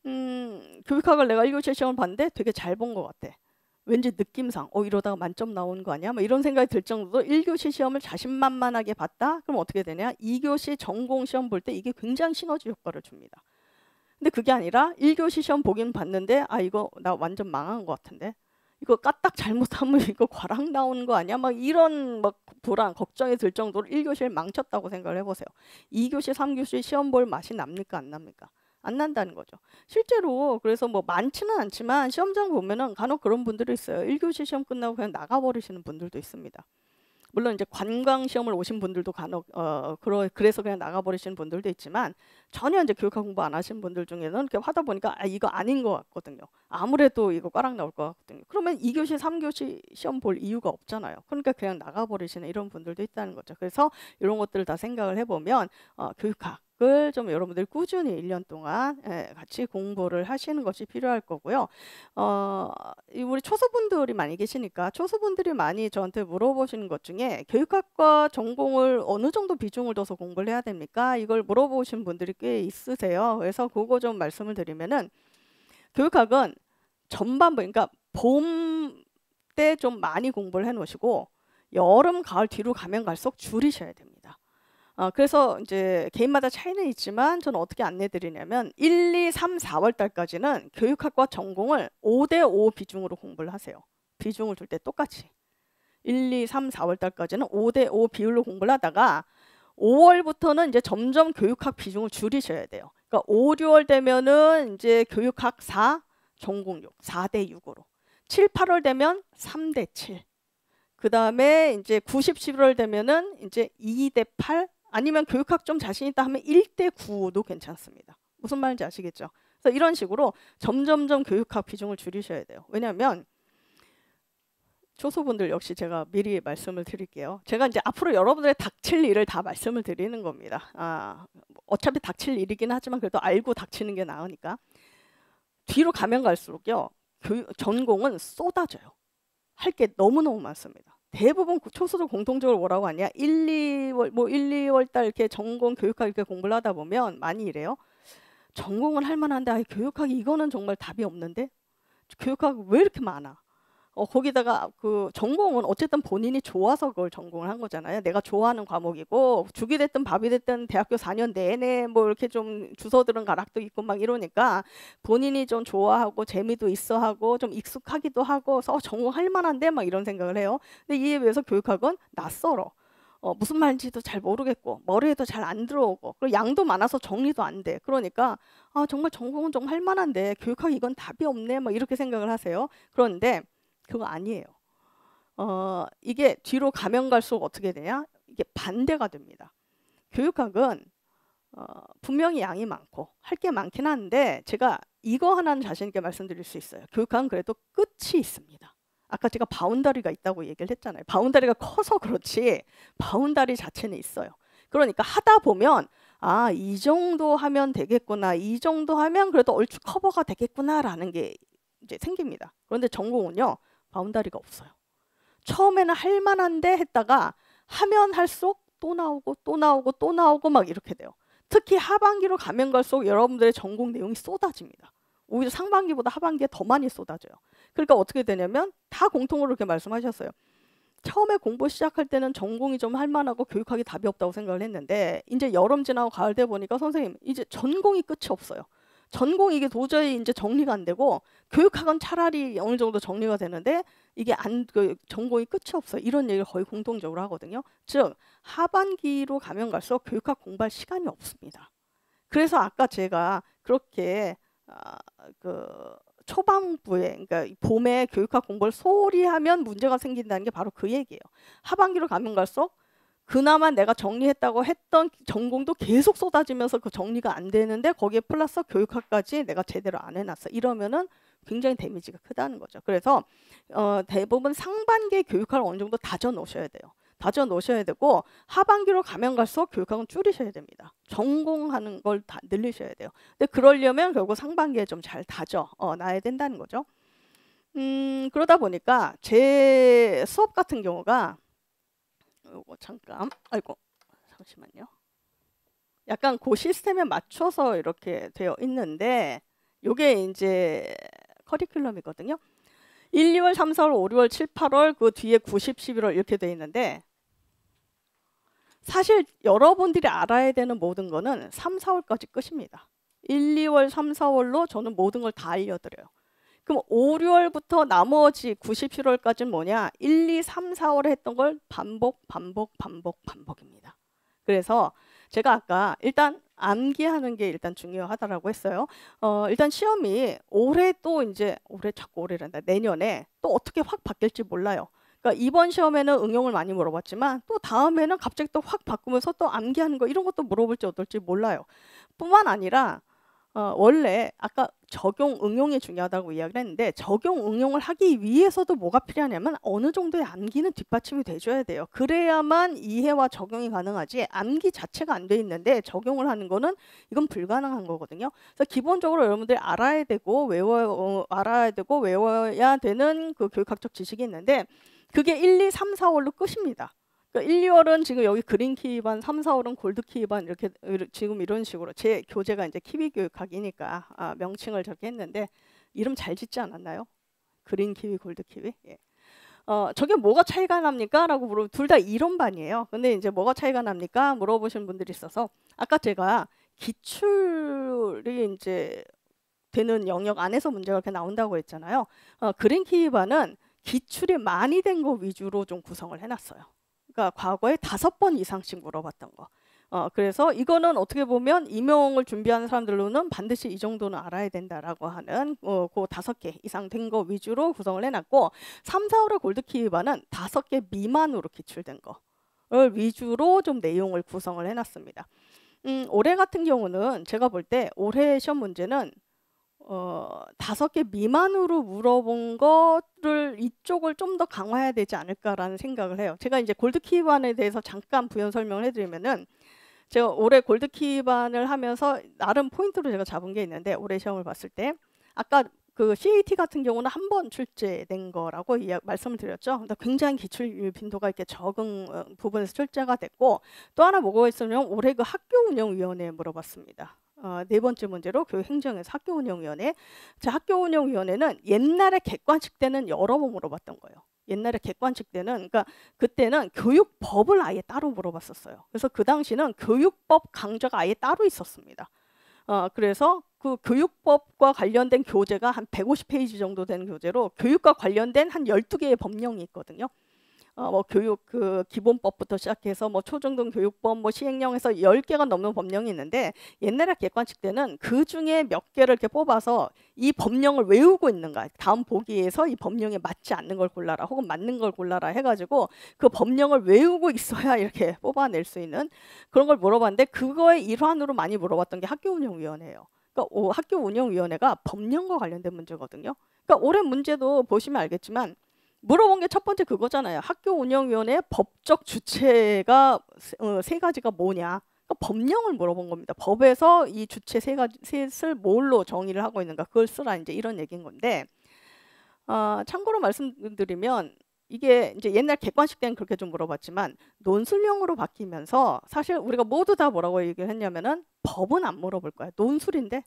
교육학을 내가 1교시 시험을 봤는데 되게 잘 본 것 같아. 왠지 느낌상 이러다가 만점 나오는 거 아니야? 뭐 이런 생각이 들 정도로 1교시 시험을 자신만만하게 봤다? 그럼 어떻게 되냐? 2교시 전공 시험 볼 때 이게 굉장히 시너지 효과를 줍니다. 근데 그게 아니라 1교시 시험 보긴 봤는데 이거 나 완전 망한 것 같은데? 이거 까딱 잘못하면 이거 과락 나오는 거 아니야? 막 이런 막 불안, 걱정이 들 정도로 1교시를 망쳤다고 생각을 해보세요. 2교시, 3교시 시험 볼 맛이 납니까? 안 납니까? 안 난다는 거죠. 실제로 그래서 뭐 많지는 않지만 시험장 보면은 간혹 그런 분들이 있어요. 1교시 시험 끝나고 그냥 나가버리시는 분들도 있습니다. 물론 이제 관광 시험을 오신 분들도 간혹 그래서 그냥 나가버리시는 분들도 있지만 전혀 이제 교육학 공부 안 하신 분들 중에는 이렇게 하다 보니까 이거 아닌 것 같거든요. 아무래도 이거 꽈락 나올 것 같거든요. 그러면 2교시, 3교시 시험 볼 이유가 없잖아요. 그러니까 그냥 나가버리시는 이런 분들도 있다는 거죠. 그래서 이런 것들을 다 생각을 해보면 교육학을 좀 여러분들 꾸준히 1년 동안 같이 공부를 하시는 것이 필요할 거고요. 우리 초수분들이 많이 계시니까 초수분들이 많이 저한테 물어보시는 것 중에 교육학과 전공을 어느 정도 비중을 둬서 공부를 해야 됩니까? 이걸 물어보신 분들이 꽤 있으세요. 그래서 그거 좀 말씀을 드리면은 교육학은 전반부, 그러니까 봄 때 좀 많이 공부를 해 놓으시고 여름, 가을 뒤로 가면 갈수록 줄이셔야 됩니다. 그래서 이제 개인마다 차이는 있지만 저는 어떻게 안내 드리냐면 1, 2, 3, 4월 달까지는 교육학과 전공을 5대5 비중으로 공부를 하세요. 비중을 둘 때 똑같이. 1, 2, 3, 4월 달까지는 5대5 비율로 공부를 하다가 5월부터는 이제 점점 교육학 비중을 줄이셔야 돼요. 그러니까 5, 6월 되면은 이제 교육학 4, 전공 6, 4대6으로. 7, 8월 되면 3대7. 그 다음에 이제 90, 11월 되면은 이제 2대8 아니면 교육학 좀 자신 있다 하면 1대9도 괜찮습니다. 무슨 말인지 아시겠죠? 그래서 이런 식으로 점점점 교육학 비중을 줄이셔야 돼요. 왜냐하면 초소분들 역시 제가 미리 말씀을 드릴게요. 제가 이제 앞으로 여러분들의 닥칠 일을 다 말씀을 드리는 겁니다. 어차피 닥칠 일이긴 하지만 그래도 알고 닥치는 게 나으니까. 뒤로 가면 갈수록요. 전공은 쏟아져요. 할 게 너무너무 많습니다. 대부분 초수들 공통적으로 뭐라고 하냐? 1, 2월 달 이렇게 전공 교육학 이렇게 공부를 하다 보면 많이 이래요. 전공은 할 만한데 교육학이 이거는 정말 답이 없는데? 교육학 왜 이렇게 많아? 거기다가 그 전공은 어쨌든 본인이 좋아서 그걸 전공을 한 거잖아요. 내가 좋아하는 과목이고 죽이 됐든 밥이 됐든 대학교 4년 내내 뭐 이렇게 좀 주워들은 가락도 있고 막 이러니까 본인이 좀 좋아하고 재미도 있어 하고 좀 익숙하기도 하고 전공할 만한데 막 이런 생각을 해요. 근데 이에 비해서 교육학은 낯설어. 무슨 말인지도 잘 모르겠고 머리에도 잘 안 들어오고 그리고 양도 많아서 정리도 안 돼. 그러니까 정말 전공은 좀 할 만한데 교육학 이건 답이 없네 막 이렇게 생각을 하세요. 그런데 그거 아니에요. 이게 뒤로 가면 갈수록 어떻게 되냐? 이게 반대가 됩니다. 교육학은 분명히 양이 많고 할 게 많긴 한데 제가 이거 하나는 자신 있게 말씀드릴 수 있어요. 교육학은 그래도 끝이 있습니다. 아까 제가 바운더리가 있다고 얘기를 했잖아요. 바운더리가 커서 그렇지 바운더리 자체는 있어요. 그러니까 하다 보면 이 정도 하면 되겠구나. 이 정도 하면 그래도 얼추 커버가 되겠구나라는 게 이제 생깁니다. 그런데 전공은요. 바운다리가 없어요. 처음에는 할 만한데 했다가 하면 할수록 또 나오고 또 나오고 또 나오고 막 이렇게 돼요. 특히 하반기로 가면 갈수록 여러분들의 전공 내용이 쏟아집니다. 오히려 상반기보다 하반기에 더 많이 쏟아져요. 그러니까 어떻게 되냐면 다 공통으로 이렇게 말씀하셨어요. 처음에 공부 시작할 때는 전공이 좀 할만하고 교육학이 답이 없다고 생각을 했는데 이제 여름 지나고 가을 돼 보니까 선생님 이제 전공이 끝이 없어요. 전공 이게 도저히 이제 정리가 안 되고 교육학은 차라리 어느 정도 정리가 되는데 이게 전공이 끝이 없어요. 이런 얘기를 거의 공통적으로 하거든요. 즉 하반기로 가면 갈수록 교육학 공부할 시간이 없습니다. 그래서 아까 제가 그렇게 초반부에 그러니까 봄에 교육학 공부를 소홀히 하면 문제가 생긴다는 게 바로 그 얘기예요. 하반기로 가면 갈수록 그나마 내가 정리했다고 했던 전공도 계속 쏟아지면서 그 정리가 안 되는데 거기에 플러스 교육학까지 내가 제대로 안 해놨어. 이러면은 굉장히 데미지가 크다는 거죠. 그래서 대부분 상반기에 교육학을 어느 정도 다져 놓으셔야 돼요. 다져 놓으셔야 되고 하반기로 가면 갈수록 교육학은 줄이셔야 됩니다. 전공하는 걸 다 늘리셔야 돼요. 근데 그러려면 결국 상반기에 좀 잘 다져 놔야 된다는 거죠. 그러다 보니까 제 수업 같은 경우가 요거 잠깐 잠시만요. 약간 그 시스템에 맞춰서 이렇게 되어 있는데 요게 이제 커리큘럼이거든요. 1, 2월, 3, 4월, 5, 6월, 7, 8월 그 뒤에 90, 11월 이렇게 돼 있는데 사실 여러분들이 알아야 되는 모든 거는 3, 4월까지 끝입니다. 1, 2월, 3, 4월로 저는 모든 걸 다 알려드려요. 그럼 5, 6월부터 나머지 90, 11월까지는 뭐냐? 1, 2, 3, 4월에 했던 걸 반복입니다. 그래서 제가 아까 일단 암기하는 게 일단 중요하다라고 했어요. 일단 시험이 올해 또 이제 자꾸 올해란다. 내년에 또 어떻게 확 바뀔지 몰라요. 그러니까 이번 시험에는 응용을 많이 물어봤지만 또 다음에는 갑자기 또 확 바꾸면서 또 암기하는 거 이런 것도 물어볼지 어떨지 몰라요. 뿐만 아니라 원래 아까 적용, 응용이 중요하다고 이야기를 했는데 적용, 응용을 하기 위해서도 뭐가 필요하냐면 어느 정도의 암기는 뒷받침이 돼줘야 돼요. 그래야만 이해와 적용이 가능하지 암기 자체가 안 돼 있는데 적용을 하는 거는 이건 불가능한 거거든요. 그래서 기본적으로 여러분들이 알아야 되고 외워야 되는 그 교육학적 지식이 있는데 그게 1, 2, 3, 4월로 끝입니다. 그러니까 1, 2월은 지금 여기 그린 키위반, 3, 4월은 골드 키위반 이렇게 지금 이런 식으로 제 교재가 이제 키위 교육학이니까 명칭을 저렇게 했는데 이름 잘 짓지 않았나요? 그린 키위, 골드 키위. 예. 저게 뭐가 차이가 납니까? 라고 물어보면 둘 다 이론반이에요. 근데 이제 뭐가 차이가 납니까? 물어보신 분들이 있어서 아까 제가 기출이 이제 되는 영역 안에서 문제가 이렇게 나온다고 했잖아요. 그린 키위반은 기출이 많이 된 거 위주로 좀 구성을 해놨어요. 그러니까 과거에 5번 이상씩 물어봤던 거. 그래서 이거는 어떻게 보면 임용을 준비하는 사람들로는 반드시 이 정도는 알아야 된다라고 하는 그 5개 이상 된 거 위주로 구성을 해놨고 3, 4월의 골드키위반은 5개 미만으로 기출된 거를 위주로 좀 내용을 구성을 해놨습니다. 올해 같은 경우는 제가 볼 때 올해 시험 문제는 5개 미만으로 물어본 거를 이쪽을 좀 더 강화해야 되지 않을까라는 생각을 해요. 제가 이제 골드키위반에 대해서 잠깐 부연 설명을 해드리면은 제가 올해 골드키위반을 하면서 나름 포인트로 제가 잡은 게 있는데 올해 시험을 봤을 때 아까 그 CAT 같은 경우는 한 번 출제된 거라고 말씀을 드렸죠. 근데 굉장히 기출 빈도가 이렇게 적은 부분에서 출제가 됐고 또 하나 뭐가 있으면 올해 그 학교운영위원회에 물어봤습니다. 네 번째 문제로 교육행정에서 학교운영위원회. 학교운영위원회는 옛날에 객관식 때는 여러 번 물어봤던 거예요. 옛날에 객관식 때는 그러니까 그때는 교육법을 아예 따로 물어봤었어요. 그래서 그 당시는 교육법 강좌가 아예 따로 있었습니다. 그래서 그 교육법과 관련된 교재가 한 150페이지 정도 되는 교재로 교육과 관련된 한 12개의 법령이 있거든요. 뭐 교육 그 기본법부터 시작해서 뭐 초중등 교육법 뭐 시행령에서 10개가 넘는 법령이 있는데 옛날에 객관식 때는 그 중에 몇 개를 이렇게 뽑아서 이 법령을 외우고 있는가 다음 보기에서 이 법령에 맞지 않는 걸 골라라 혹은 맞는 걸 골라라 해가지고 그 법령을 외우고 있어야 이렇게 뽑아낼 수 있는 그런 걸 물어봤는데 그거의 일환으로 많이 물어봤던 게 학교운영위원회예요. 그러니까 학교운영위원회가 법령과 관련된 문제거든요. 그러니까 올해 문제도 보시면 알겠지만 물어본 게 첫 번째 그거잖아요. 학교운영위원회의 법적 주체가 세 가지가 뭐냐. 그러니까 법령을 물어본 겁니다. 법에서 이 주체 셋을 뭘로 정의를 하고 있는가. 그걸 쓰라 이제 이런 얘기인 건데 참고로 말씀드리면 이게 이제 옛날 객관식 때는 그렇게 좀 물어봤지만 논술형으로 바뀌면서 사실 우리가 모두 다 뭐라고 얘기를 했냐면은 법은 안 물어볼 거야. 논술인데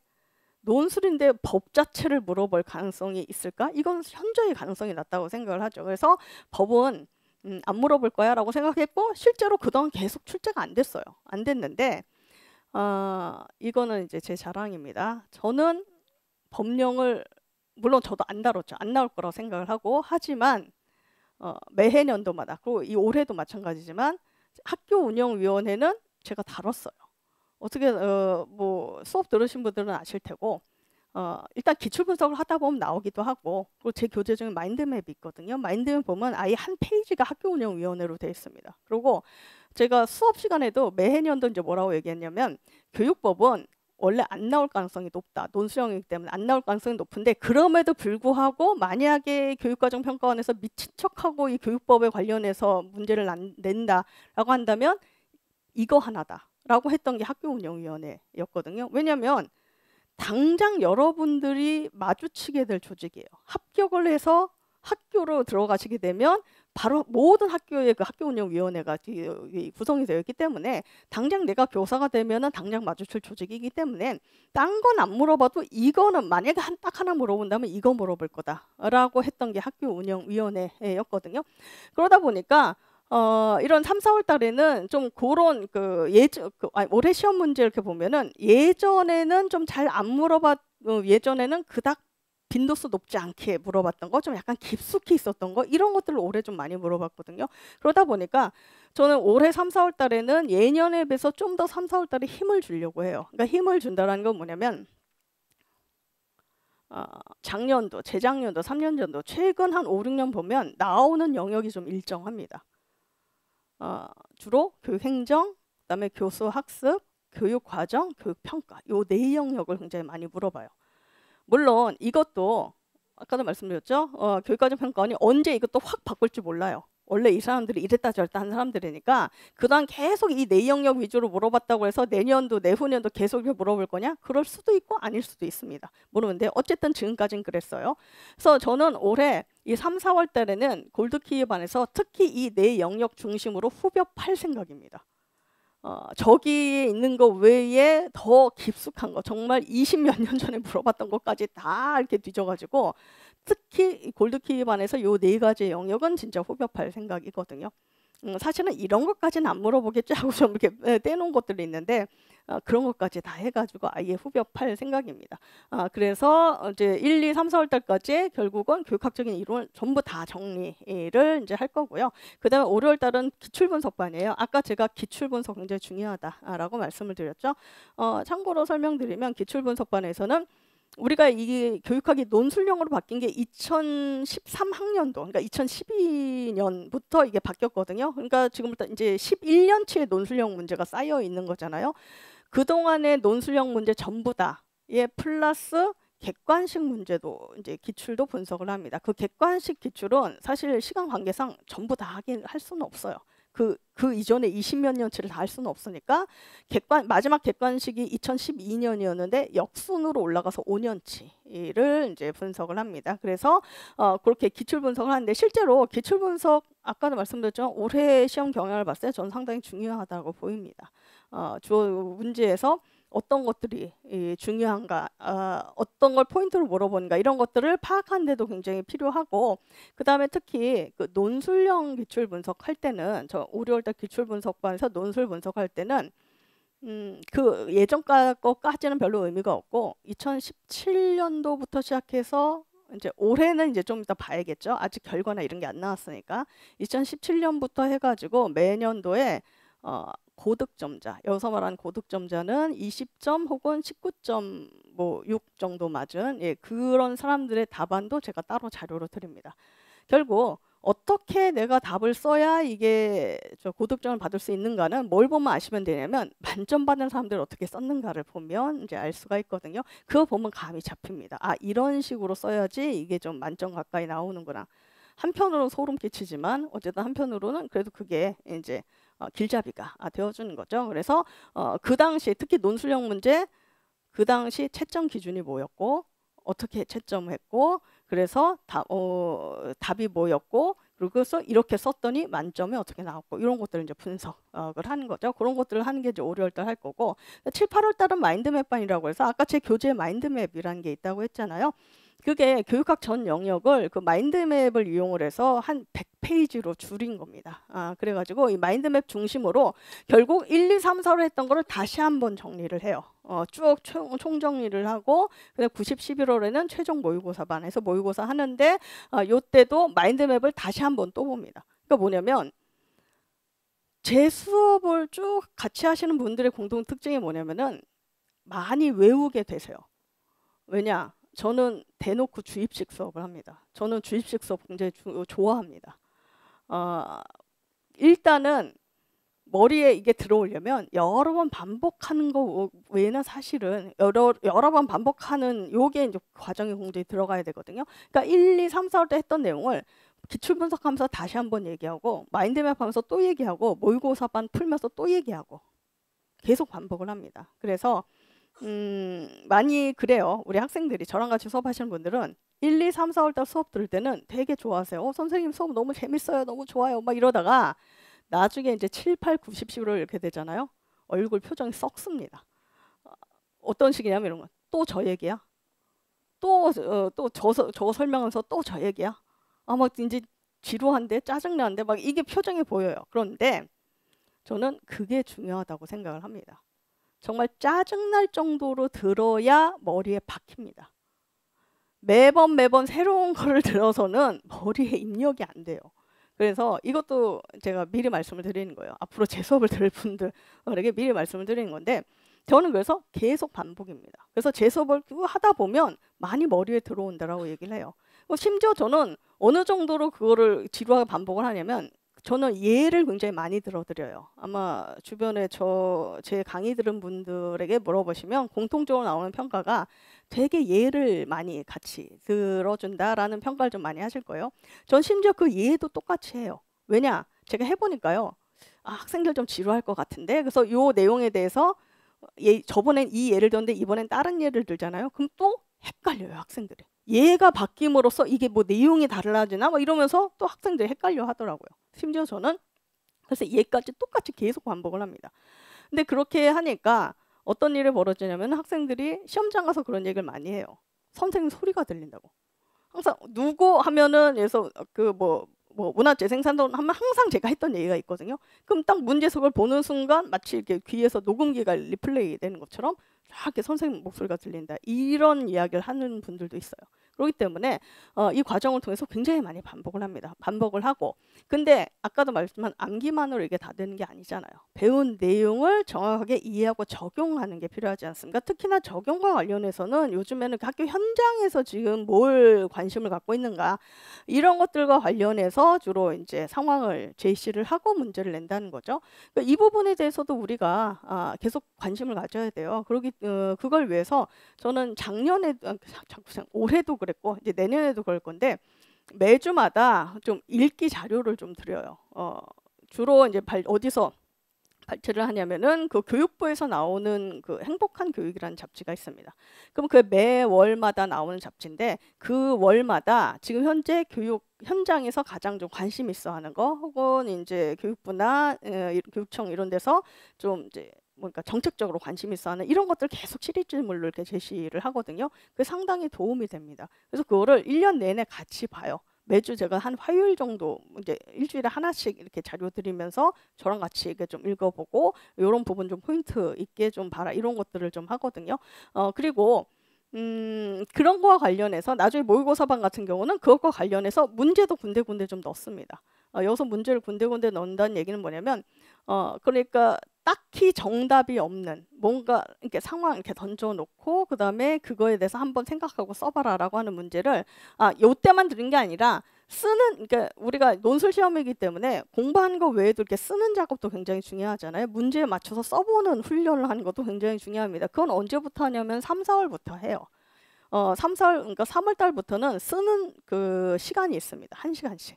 법 자체를 물어볼 가능성이 있을까? 이건 현저히 가능성이 낮다고 생각을 하죠. 그래서 법은 안 물어볼 거야 라고 생각했고 실제로 그동안 계속 출제가 안 됐어요. 안 됐는데 이거는 이제 제 자랑입니다. 저는 법령을 물론 저도 안 다뤘죠. 안 나올 거라고 생각을 하고 하지만 매해 년도마다 그리고 이 올해도 마찬가지지만 학교운영위원회는 제가 다뤘어요. 어떻게 뭐 수업 들으신 분들은 아실 테고 일단 기출 분석을 하다 보면 나오기도 하고 그리고 제 교재 중에 마인드맵이 있거든요. 마인드맵 보면 아예 한 페이지가 학교운영위원회로 되어 있습니다. 그리고 제가 수업 시간에도 매해 년도 이제 뭐라고 얘기했냐면 교육법은 원래 안 나올 가능성이 높다. 논술형이기 때문에 안 나올 가능성이 높은데 그럼에도 불구하고 만약에 교육과정평가원에서 미친 척하고 이 교육법에 관련해서 문제를 낸다라고 한다면 이거 하나다. 라고 했던 게 학교운영위원회였거든요. 왜냐하면 당장 여러분들이 마주치게 될 조직이에요. 합격을 해서 학교로 들어가시게 되면 바로 모든 학교의 그 학교운영위원회가 구성이 되어 있기 때문에 당장 내가 교사가 되면은 당장 마주칠 조직이기 때문에 딴 건 안 물어봐도 이거는 만약에 딱 하나 물어본다면 이거 물어볼 거다라고 했던 게 학교운영위원회였거든요. 그러다 보니까 이런 3, 4월 달에는 좀 그런 올해 시험 문제 이렇게 보면은 예전에는 좀 잘 안 예전에는 그닥 빈도수 높지 않게 물어봤던 거, 좀 약간 깊숙이 있었던 거, 이런 것들을 올해 좀 많이 물어봤거든요. 그러다 보니까 저는 올해 3, 4월 달에는 예년에 비해서 좀 더 3, 4월 달에 힘을 주려고 해요. 그러니까 힘을 준다는 건 뭐냐면 작년도, 재작년도, 3년 전도 최근 한 5, 6년 보면 나오는 영역이 좀 일정합니다. 주로 교육행정, 그다음에 교수학습, 교육과정, 교육평가 요 네 영역을 굉장히 많이 물어봐요. 물론 이것도 아까도 말씀드렸죠. 교육과정 평가원이 언제 이것도 확 바꿀지 몰라요. 원래 이 사람들이 이랬다 저랬다 하는 사람들이니까 그동안 계속 이 네 영역 위주로 물어봤다고 해서 내년도 내후년도 계속 물어볼 거냐? 그럴 수도 있고 아닐 수도 있습니다. 모르는데 어쨌든 지금까지는 그랬어요. 그래서 저는 올해 이 3, 4월 달에는 골드키에 반해서 특히 이 네 영역 중심으로 후벼 팔 생각입니다. 저기 있는 거 외에 더 깊숙한 거, 정말 20몇 년 전에 물어봤던 것까지 다 이렇게 뒤져가지고 특히 골드키에 반해서 요 네 가지 영역은 진짜 후벼팔 생각이거든요. 사실은 이런 것까지는 안 물어보겠지 하고 좀 이렇게 떼놓은 것들이 있는데 그런 것까지 다 해가지고 아예 후벼팔 생각입니다. 그래서 이제 1, 2, 3, 4월 달까지 결국은 교육학적인 이론을 전부 다 정리를 이제 할 거고요. 그다음에 5, 6월 달은 기출분석반이에요. 아까 제가 기출분석 굉장히 중요하다라고 말씀을 드렸죠. 참고로 설명드리면 기출분석반에서는 우리가 이 교육학이 논술형으로 바뀐 게 2013학년도, 그러니까 2012년부터 이게 바뀌었거든요. 그러니까 지금부터 이제 11년치의 논술형 문제가 쌓여 있는 거잖아요. 그동안의 논술형 문제 전부 다에 플러스 객관식 문제도 이제 기출도 분석을 합니다. 그 객관식 기출은 사실 시간 관계상 전부 다 할 수는 없어요. 그 이전에 20몇 년치를 다 할 수는 없으니까 마지막 객관식이 2012년이었는데 역순으로 올라가서 5년치를 이제 분석을 합니다. 그래서 그렇게 기출 분석을 하는데 실제로 기출 분석 아까도 말씀드렸죠. 올해 시험 경향을 봤을 때 저는 상당히 중요하다고 보입니다. 주어 문제에서 어떤 것들이 중요한가, 어떤 걸 포인트로 물어보는가 이런 것들을 파악하는 데도 굉장히 필요하고 그 다음에 특히 그 논술형 기출 분석할 때는 저 5, 6월 달 기출 분석반에서 논술 분석할 때는 그 예전 거까지는 별로 의미가 없고 2017년도부터 시작해서 이제 올해는 이제 좀 이따 봐야겠죠. 아직 결과나 이런 게 안 나왔으니까 2017년부터 해가지고 매년도에 고득점자, 여기서 말하는 고득점자는 20점 혹은 19.6 정도 맞은 그런 사람들의 답안도 제가 따로 자료로 드립니다. 결국 어떻게 내가 답을 써야 이게 고득점을 받을 수 있는가는 뭘 보면 아시면 되냐면 만점 받는 사람들을 어떻게 썼는가를 보면 이제 알 수가 있거든요. 그거 보면 감이 잡힙니다. 이런 식으로 써야지 이게 좀 만점 가까이 나오는구나. 한편으로는 소름 끼치지만 어쨌든 한편으로는 그래도 그게 이제 길잡이가 되어주는 거죠. 그래서 그 당시 특히 논술형 문제 그 당시 채점 기준이 뭐였고 어떻게 채점했고 그래서 답이 뭐였고 그래서 이렇게 썼더니 만점이 어떻게 나왔고 이런 것들을 이제 분석을 하는 거죠. 그런 것들을 하는 게 이제 5, 6월 달 할 거고 7, 8월 달은 마인드맵반이라고 해서 아까 제 교재 마인드맵이라는 게 있다고 했잖아요. 그게 교육학 전 영역을 그 마인드맵을 이용을 해서 한 100페이지로 줄인 겁니다. 그래가지고 이 마인드맵 중심으로 결국 1, 2, 3, 4로 했던 거를 다시 한번 정리를 해요. 쭉 총정리를 하고 그다음 90, 11월에는 최종 모의고사반에서 모의고사 하는데 요때도 마인드맵을 다시 한번 또 봅니다. 그러니까 뭐냐면 제 수업을 쭉 같이 하시는 분들의 공동 특징이 뭐냐면은 많이 외우게 되세요. 왜냐? 저는 대놓고 주입식 수업을 합니다. 저는 주입식 수업 굉장히 좋아합니다. 일단은 머리에 이게 들어오려면 여러 번 반복하는 거 외에는 사실은 여러 번 반복하는 요게 이제 과정이 굉장히 들어가야 되거든요. 그러니까 1, 2, 3, 4월 때 했던 내용을 기출 분석하면서 다시 한번 얘기하고 마인드맵 하면서 또 얘기하고 모의고사반 풀면서 또 얘기하고 계속 반복을 합니다. 그래서 많이 그래요. 우리 학생들이 저랑 같이 수업하시는 분들은 1, 2, 3, 4월 달 수업 들을 때는 되게 좋아하세요. 선생님 수업 너무 재밌어요. 너무 좋아요. 막 이러다가 나중에 이제 7, 8, 90시로 이렇게 되잖아요. 얼굴 표정이 썩습니다. 어떤 식이냐면 이런 거. 또 저 얘기야? 또 저거 설명하면서 또 저 얘기야? 막 이제 지루한데 짜증나는데 막 이게 표정이 보여요. 그런데 저는 그게 중요하다고 생각을 합니다. 정말 짜증날 정도로 들어야 머리에 박힙니다. 매번 새로운 거를 들어서는 머리에 입력이 안 돼요. 그래서 이것도 제가 미리 말씀을 드리는 거예요. 앞으로 제 수업을 들을 분들에게 미리 말씀을 드리는 건데 저는 그래서 계속 반복입니다. 그래서 제 수업을 하다 보면 많이 머리에 들어온다라고 얘기를 해요. 심지어 저는 어느 정도로 그거를 지루하게 반복을 하냐면 저는 예를 굉장히 많이 들어드려요. 아마 주변에 제 강의 들은 분들에게 물어보시면 공통적으로 나오는 평가가 되게 예를 많이 같이 들어준다라는 평가를 좀 많이 하실 거예요. 전 심지어 그 예도 똑같이 해요. 왜냐? 제가 해보니까요. 학생들 좀 지루할 것 같은데 그래서 이 내용에 대해서 저번엔 이 예를 들었는데 이번엔 다른 예를 들잖아요. 그럼 또 헷갈려요, 학생들이. 예가 바뀜으로써 이게 뭐 내용이 달라지나 뭐 이러면서 또 학생들이 헷갈려 하더라고요. 심지어 저는 그래서 얘까지 똑같이 계속 반복을 합니다. 근데 그렇게 하니까 어떤 일이 벌어지냐면 학생들이 시험장 가서 그런 얘기를 많이 해요. 선생님 소리가 들린다고. 항상 누구 하면은 그래서 뭐 문화재생산동 하면 항상 제가 했던 얘기가 있거든요. 그럼 딱 문제석을 보는 순간 마치 이렇게 귀에서 녹음기가 리플레이 되는 것처럼 이렇게 선생님 목소리가 들린다. 이런 이야기를 하는 분들도 있어요. 그렇기 때문에 이 과정을 통해서 굉장히 많이 반복을 합니다. 반복을 하고 근데 아까도 말씀한 암기만으로 이게 다 되는 게 아니잖아요. 배운 내용을 정확하게 이해하고 적용하는 게 필요하지 않습니까? 특히나 적용과 관련해서는 요즘에는 학교 현장에서 지금 뭘 관심을 갖고 있는가 이런 것들과 관련해서 주로 이제 상황을 제시를 하고 문제를 낸다는 거죠. 그러니까 이 부분에 대해서도 우리가 계속 관심을 가져야 돼요. 그걸 위해서 저는 올해도 그랬고 이제 내년에도 그럴 건데 매주마다 좀 읽기 자료를 좀 드려요. 주로 이제 어디서 발표를 하냐면은 그 교육부에서 나오는 그 행복한 교육이라는 잡지가 있습니다. 그럼 그 매월마다 나오는 잡지인데 그 월마다 지금 현재 교육 현장에서 가장 좀 관심 있어 하는 거 혹은 이제 교육부나 교육청 이런 데서 좀 이제 뭔가 정책적으로 관심 있어 하는 이런 것들 계속 시리즈물로 이렇게 제시를 하거든요. 그게 상당히 도움이 됩니다. 그래서 그거를 1년 내내 같이 봐요. 매주 제가 한 화요일 정도 이제 일주일에 하나씩 이렇게 자료 드리면서 저랑 같이 이렇게 좀 읽어보고 이런 부분 좀 포인트 있게 좀 봐라 이런 것들을 좀 하거든요. 그리고 그런 거와 관련해서 나중에 모의고사반 같은 경우는 그것과 관련해서 문제도 군데군데 좀 넣습니다. 여기서 문제를 군데군데 넣는다는 얘기는 뭐냐면 그러니까 딱히 정답이 없는 뭔가 이렇게 상황 이렇게 던져놓고 그 다음에 그거에 대해서 한번 생각하고 써봐라라고 하는 문제를 요때만 드린 게 아니라 그러니까 우리가 논술 시험이기 때문에 공부하는 거 외에도 이렇게 쓰는 작업도 굉장히 중요하잖아요. 문제에 맞춰서 써보는 훈련을 하는 것도 굉장히 중요합니다. 그건 언제부터 하냐면 3, 4월부터 해요. 3, 4월 그러니까 3월 달부터는 쓰는 그 시간이 있습니다. 1시간씩.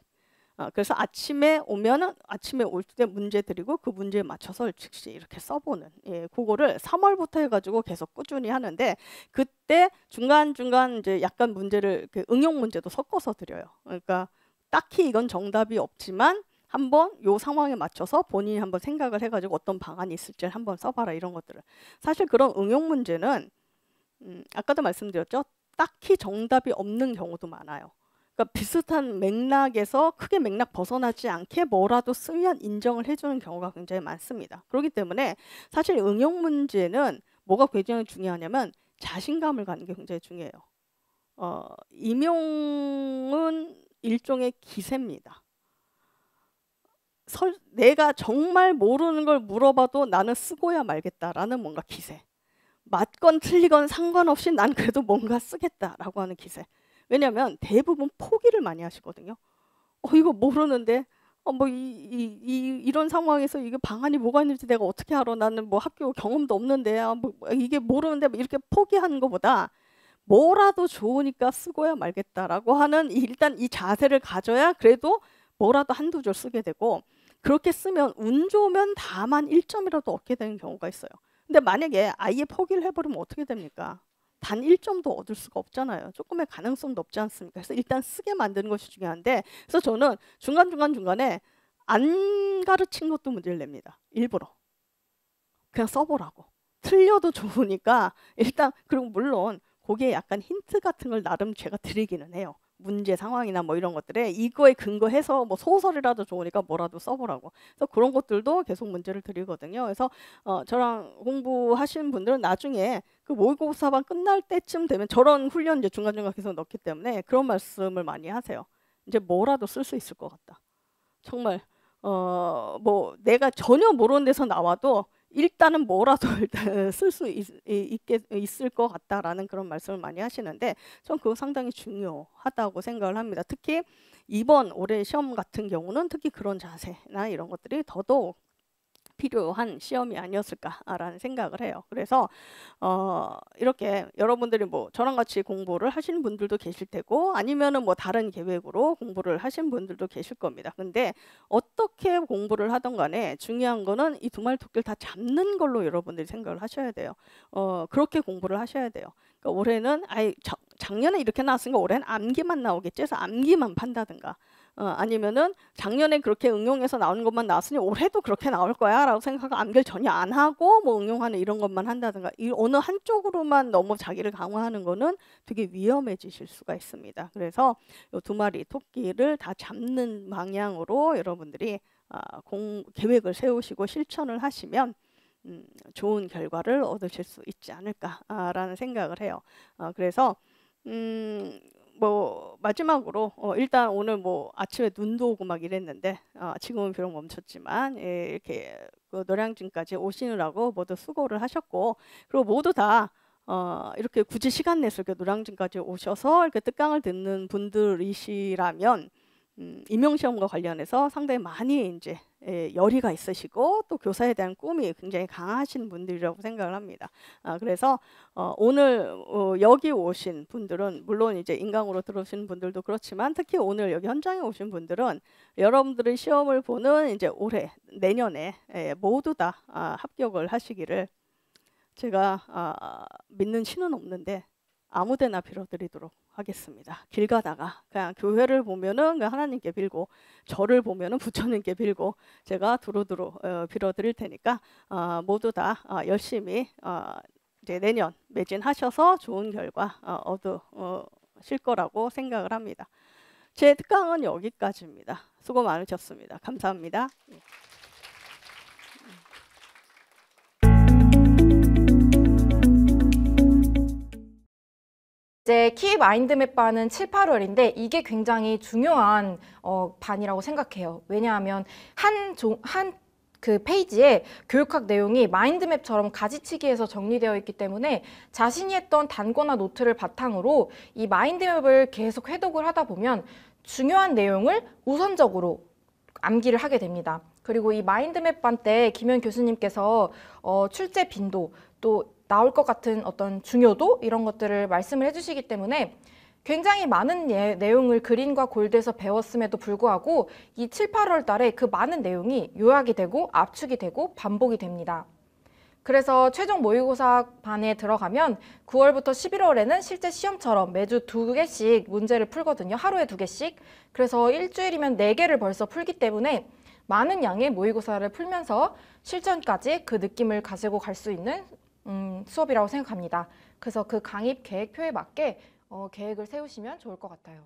그래서 아침에 오면은 아침에 올 때 문제 드리고 그 문제에 맞춰서 즉시 이렇게 써보는 그거를 3월부터 해가지고 계속 꾸준히 하는데 그때 중간중간 이제 약간 문제를 응용 문제도 섞어서 드려요. 그러니까 딱히 이건 정답이 없지만 한번 요 상황에 맞춰서 본인이 한번 생각을 해가지고 어떤 방안이 있을지 한번 써봐라 이런 것들을. 사실 그런 응용 문제는 아까도 말씀드렸죠. 딱히 정답이 없는 경우도 많아요. 그러니까 비슷한 맥락에서 크게 맥락 벗어나지 않게 뭐라도 쓰면 인정을 해주는 경우가 굉장히 많습니다. 그렇기 때문에 사실 응용 문제는 뭐가 굉장히 중요하냐면 자신감을 갖는 게 굉장히 중요해요. 임용은 일종의 기세입니다. 내가 정말 모르는 걸 물어봐도 나는 쓰고야 말겠다라는 뭔가 기세. 맞건 틀리건 상관없이 난 그래도 뭔가 쓰겠다라고 하는 기세. 왜냐하면 대부분 포기를 많이 하시거든요. 이거 모르는데 이런 상황에서 이게 방안이 뭐가 있는지 내가 어떻게 알아? 나는 뭐 학교 경험도 없는데 이게 모르는데 이렇게 포기하는 것보다 뭐라도 좋으니까 쓰고야 말겠다라고 하는 일단 이 자세를 가져야 그래도 뭐라도 한두 줄 쓰게 되고 그렇게 쓰면 운 좋으면 다만 1점이라도 얻게 되는 경우가 있어요. 근데 만약에 아예 포기를 해버리면 어떻게 됩니까? 단 1점도 얻을 수가 없잖아요. 조금의 가능성도 없지 않습니까? 그래서 일단 쓰게 만드는 것이 중요한데, 그래서 저는 중간중간에 안 가르친 것도 문제를 냅니다. 일부러. 그냥 써보라고. 틀려도 좋으니까 일단, 그리고 물론 거기에 약간 힌트 같은 걸 나름 제가 드리기는 해요. 문제 상황이나 뭐 이런 것들에 이거에 근거해서 뭐 소설이라도 좋으니까 뭐라도 써보라고. 그래서 그런 것들도 계속 문제를 드리거든요. 그래서 저랑 공부하신 분들은 나중에 그 모의고사반 끝날 때쯤 되면 저런 훈련 이제 중간중간 계속 넣기 때문에 그런 말씀을 많이 하세요. 이제 뭐라도 쓸 수 있을 것 같다. 정말 뭐 내가 전혀 모르는 데서 나와도 일단은 뭐라도 일단 쓸 수 있을 것 같다라는 그런 말씀을 많이 하시는데, 전 그거 상당히 중요하다고 생각을 합니다. 특히 이번 올해 시험 같은 경우는 특히 그런 자세나 이런 것들이 더더욱 필요한 시험이 아니었을까라는 생각을 해요. 그래서 이렇게 여러분들이 뭐 저랑 같이 공부를 하시는 분들도 계실 테고, 아니면은 뭐 다른 계획으로 공부를 하신 분들도 계실 겁니다. 근데 어떻게 공부를 하던 간에 중요한 거는 이 두 마리 토끼를 다 잡는 걸로 여러분들이 생각을 하셔야 돼요. 그렇게 공부를 하셔야 돼요. 그러니까 올해는 작년에 이렇게 나왔으니까 올해는 암기만 나오겠지 해서 암기만 판다든가, 아니면은 작년에 그렇게 응용해서 나오는 것만 나왔으니 올해도 그렇게 나올 거야 라고 생각하고 암기를 전혀 안 하고 뭐 응용하는 이런 것만 한다든가, 이 어느 한쪽으로만 너무 자기를 강화하는 거는 되게 위험해지실 수가 있습니다. 그래서 이 두 마리 토끼를 다 잡는 방향으로 여러분들이 계획을 세우시고 실천을 하시면 좋은 결과를 얻으실 수 있지 않을까라는 생각을 해요. 그래서 뭐 마지막으로 일단 오늘 뭐 아침에 눈도 오고 막 이랬는데, 지금은 비록 멈췄지만 이렇게 그 노량진까지 오시느라고 모두 수고를 하셨고, 그리고 모두 다 이렇게 굳이 시간 내서 이렇게 노량진까지 오셔서 이렇게 특강을 듣는 분들이시라면 임용시험과 관련해서 상당히 많이 이제 열의가 있으시고 또 교사에 대한 꿈이 굉장히 강하신 분들이라고 생각을 합니다. 그래서 오늘 여기 오신 분들은 물론 이제 인강으로 들어오신 분들도 그렇지만, 특히 오늘 여기 현장에 오신 분들은 여러분들의 시험을 보는 이제 올해 내년에 모두 다 합격을 하시기를 제가 믿는 신은 없는데 아무데나 빌어드리도록 하겠습니다. 길 가다가 그냥 교회를 보면은 그냥 하나님께 빌고, 저를 보면은 부처님께 빌고, 제가 두루두루 빌어드릴 테니까 모두 다 열심히 이제 내년 매진하셔서 좋은 결과 얻으실 거라고 생각을 합니다. 제 특강은 여기까지입니다. 수고 많으셨습니다. 감사합니다. 이제 키 마인드맵 반은 7, 8월인데 이게 굉장히 중요한 반이라고 생각해요. 왜냐하면 한 그 페이지에 교육학 내용이 마인드맵처럼 가지치기해서 정리되어 있기 때문에 자신이 했던 단거나 노트를 바탕으로 이 마인드맵을 계속 회독을 하다 보면 중요한 내용을 우선적으로 암기를 하게 됩니다. 그리고 이 마인드맵 반 때 김현 교수님께서 출제 빈도, 또 나올 것 같은 어떤 중요도, 이런 것들을 말씀을 해주시기 때문에 굉장히 많은 내용을 그린과 골드에서 배웠음에도 불구하고 이 7, 8월 달에 그 많은 내용이 요약이 되고 압축이 되고 반복이 됩니다. 그래서 최종 모의고사 반에 들어가면 9월부터 11월에는 실제 시험처럼 매주 2개씩 문제를 풀거든요. 하루에 2개씩. 그래서 일주일이면 4개를 벌써 풀기 때문에 많은 양의 모의고사를 풀면서 실전까지 그 느낌을 가지고 갈 수 있는 수업이라고 생각합니다. 그래서 그 강의 계획표에 맞게 계획을 세우시면 좋을 것 같아요.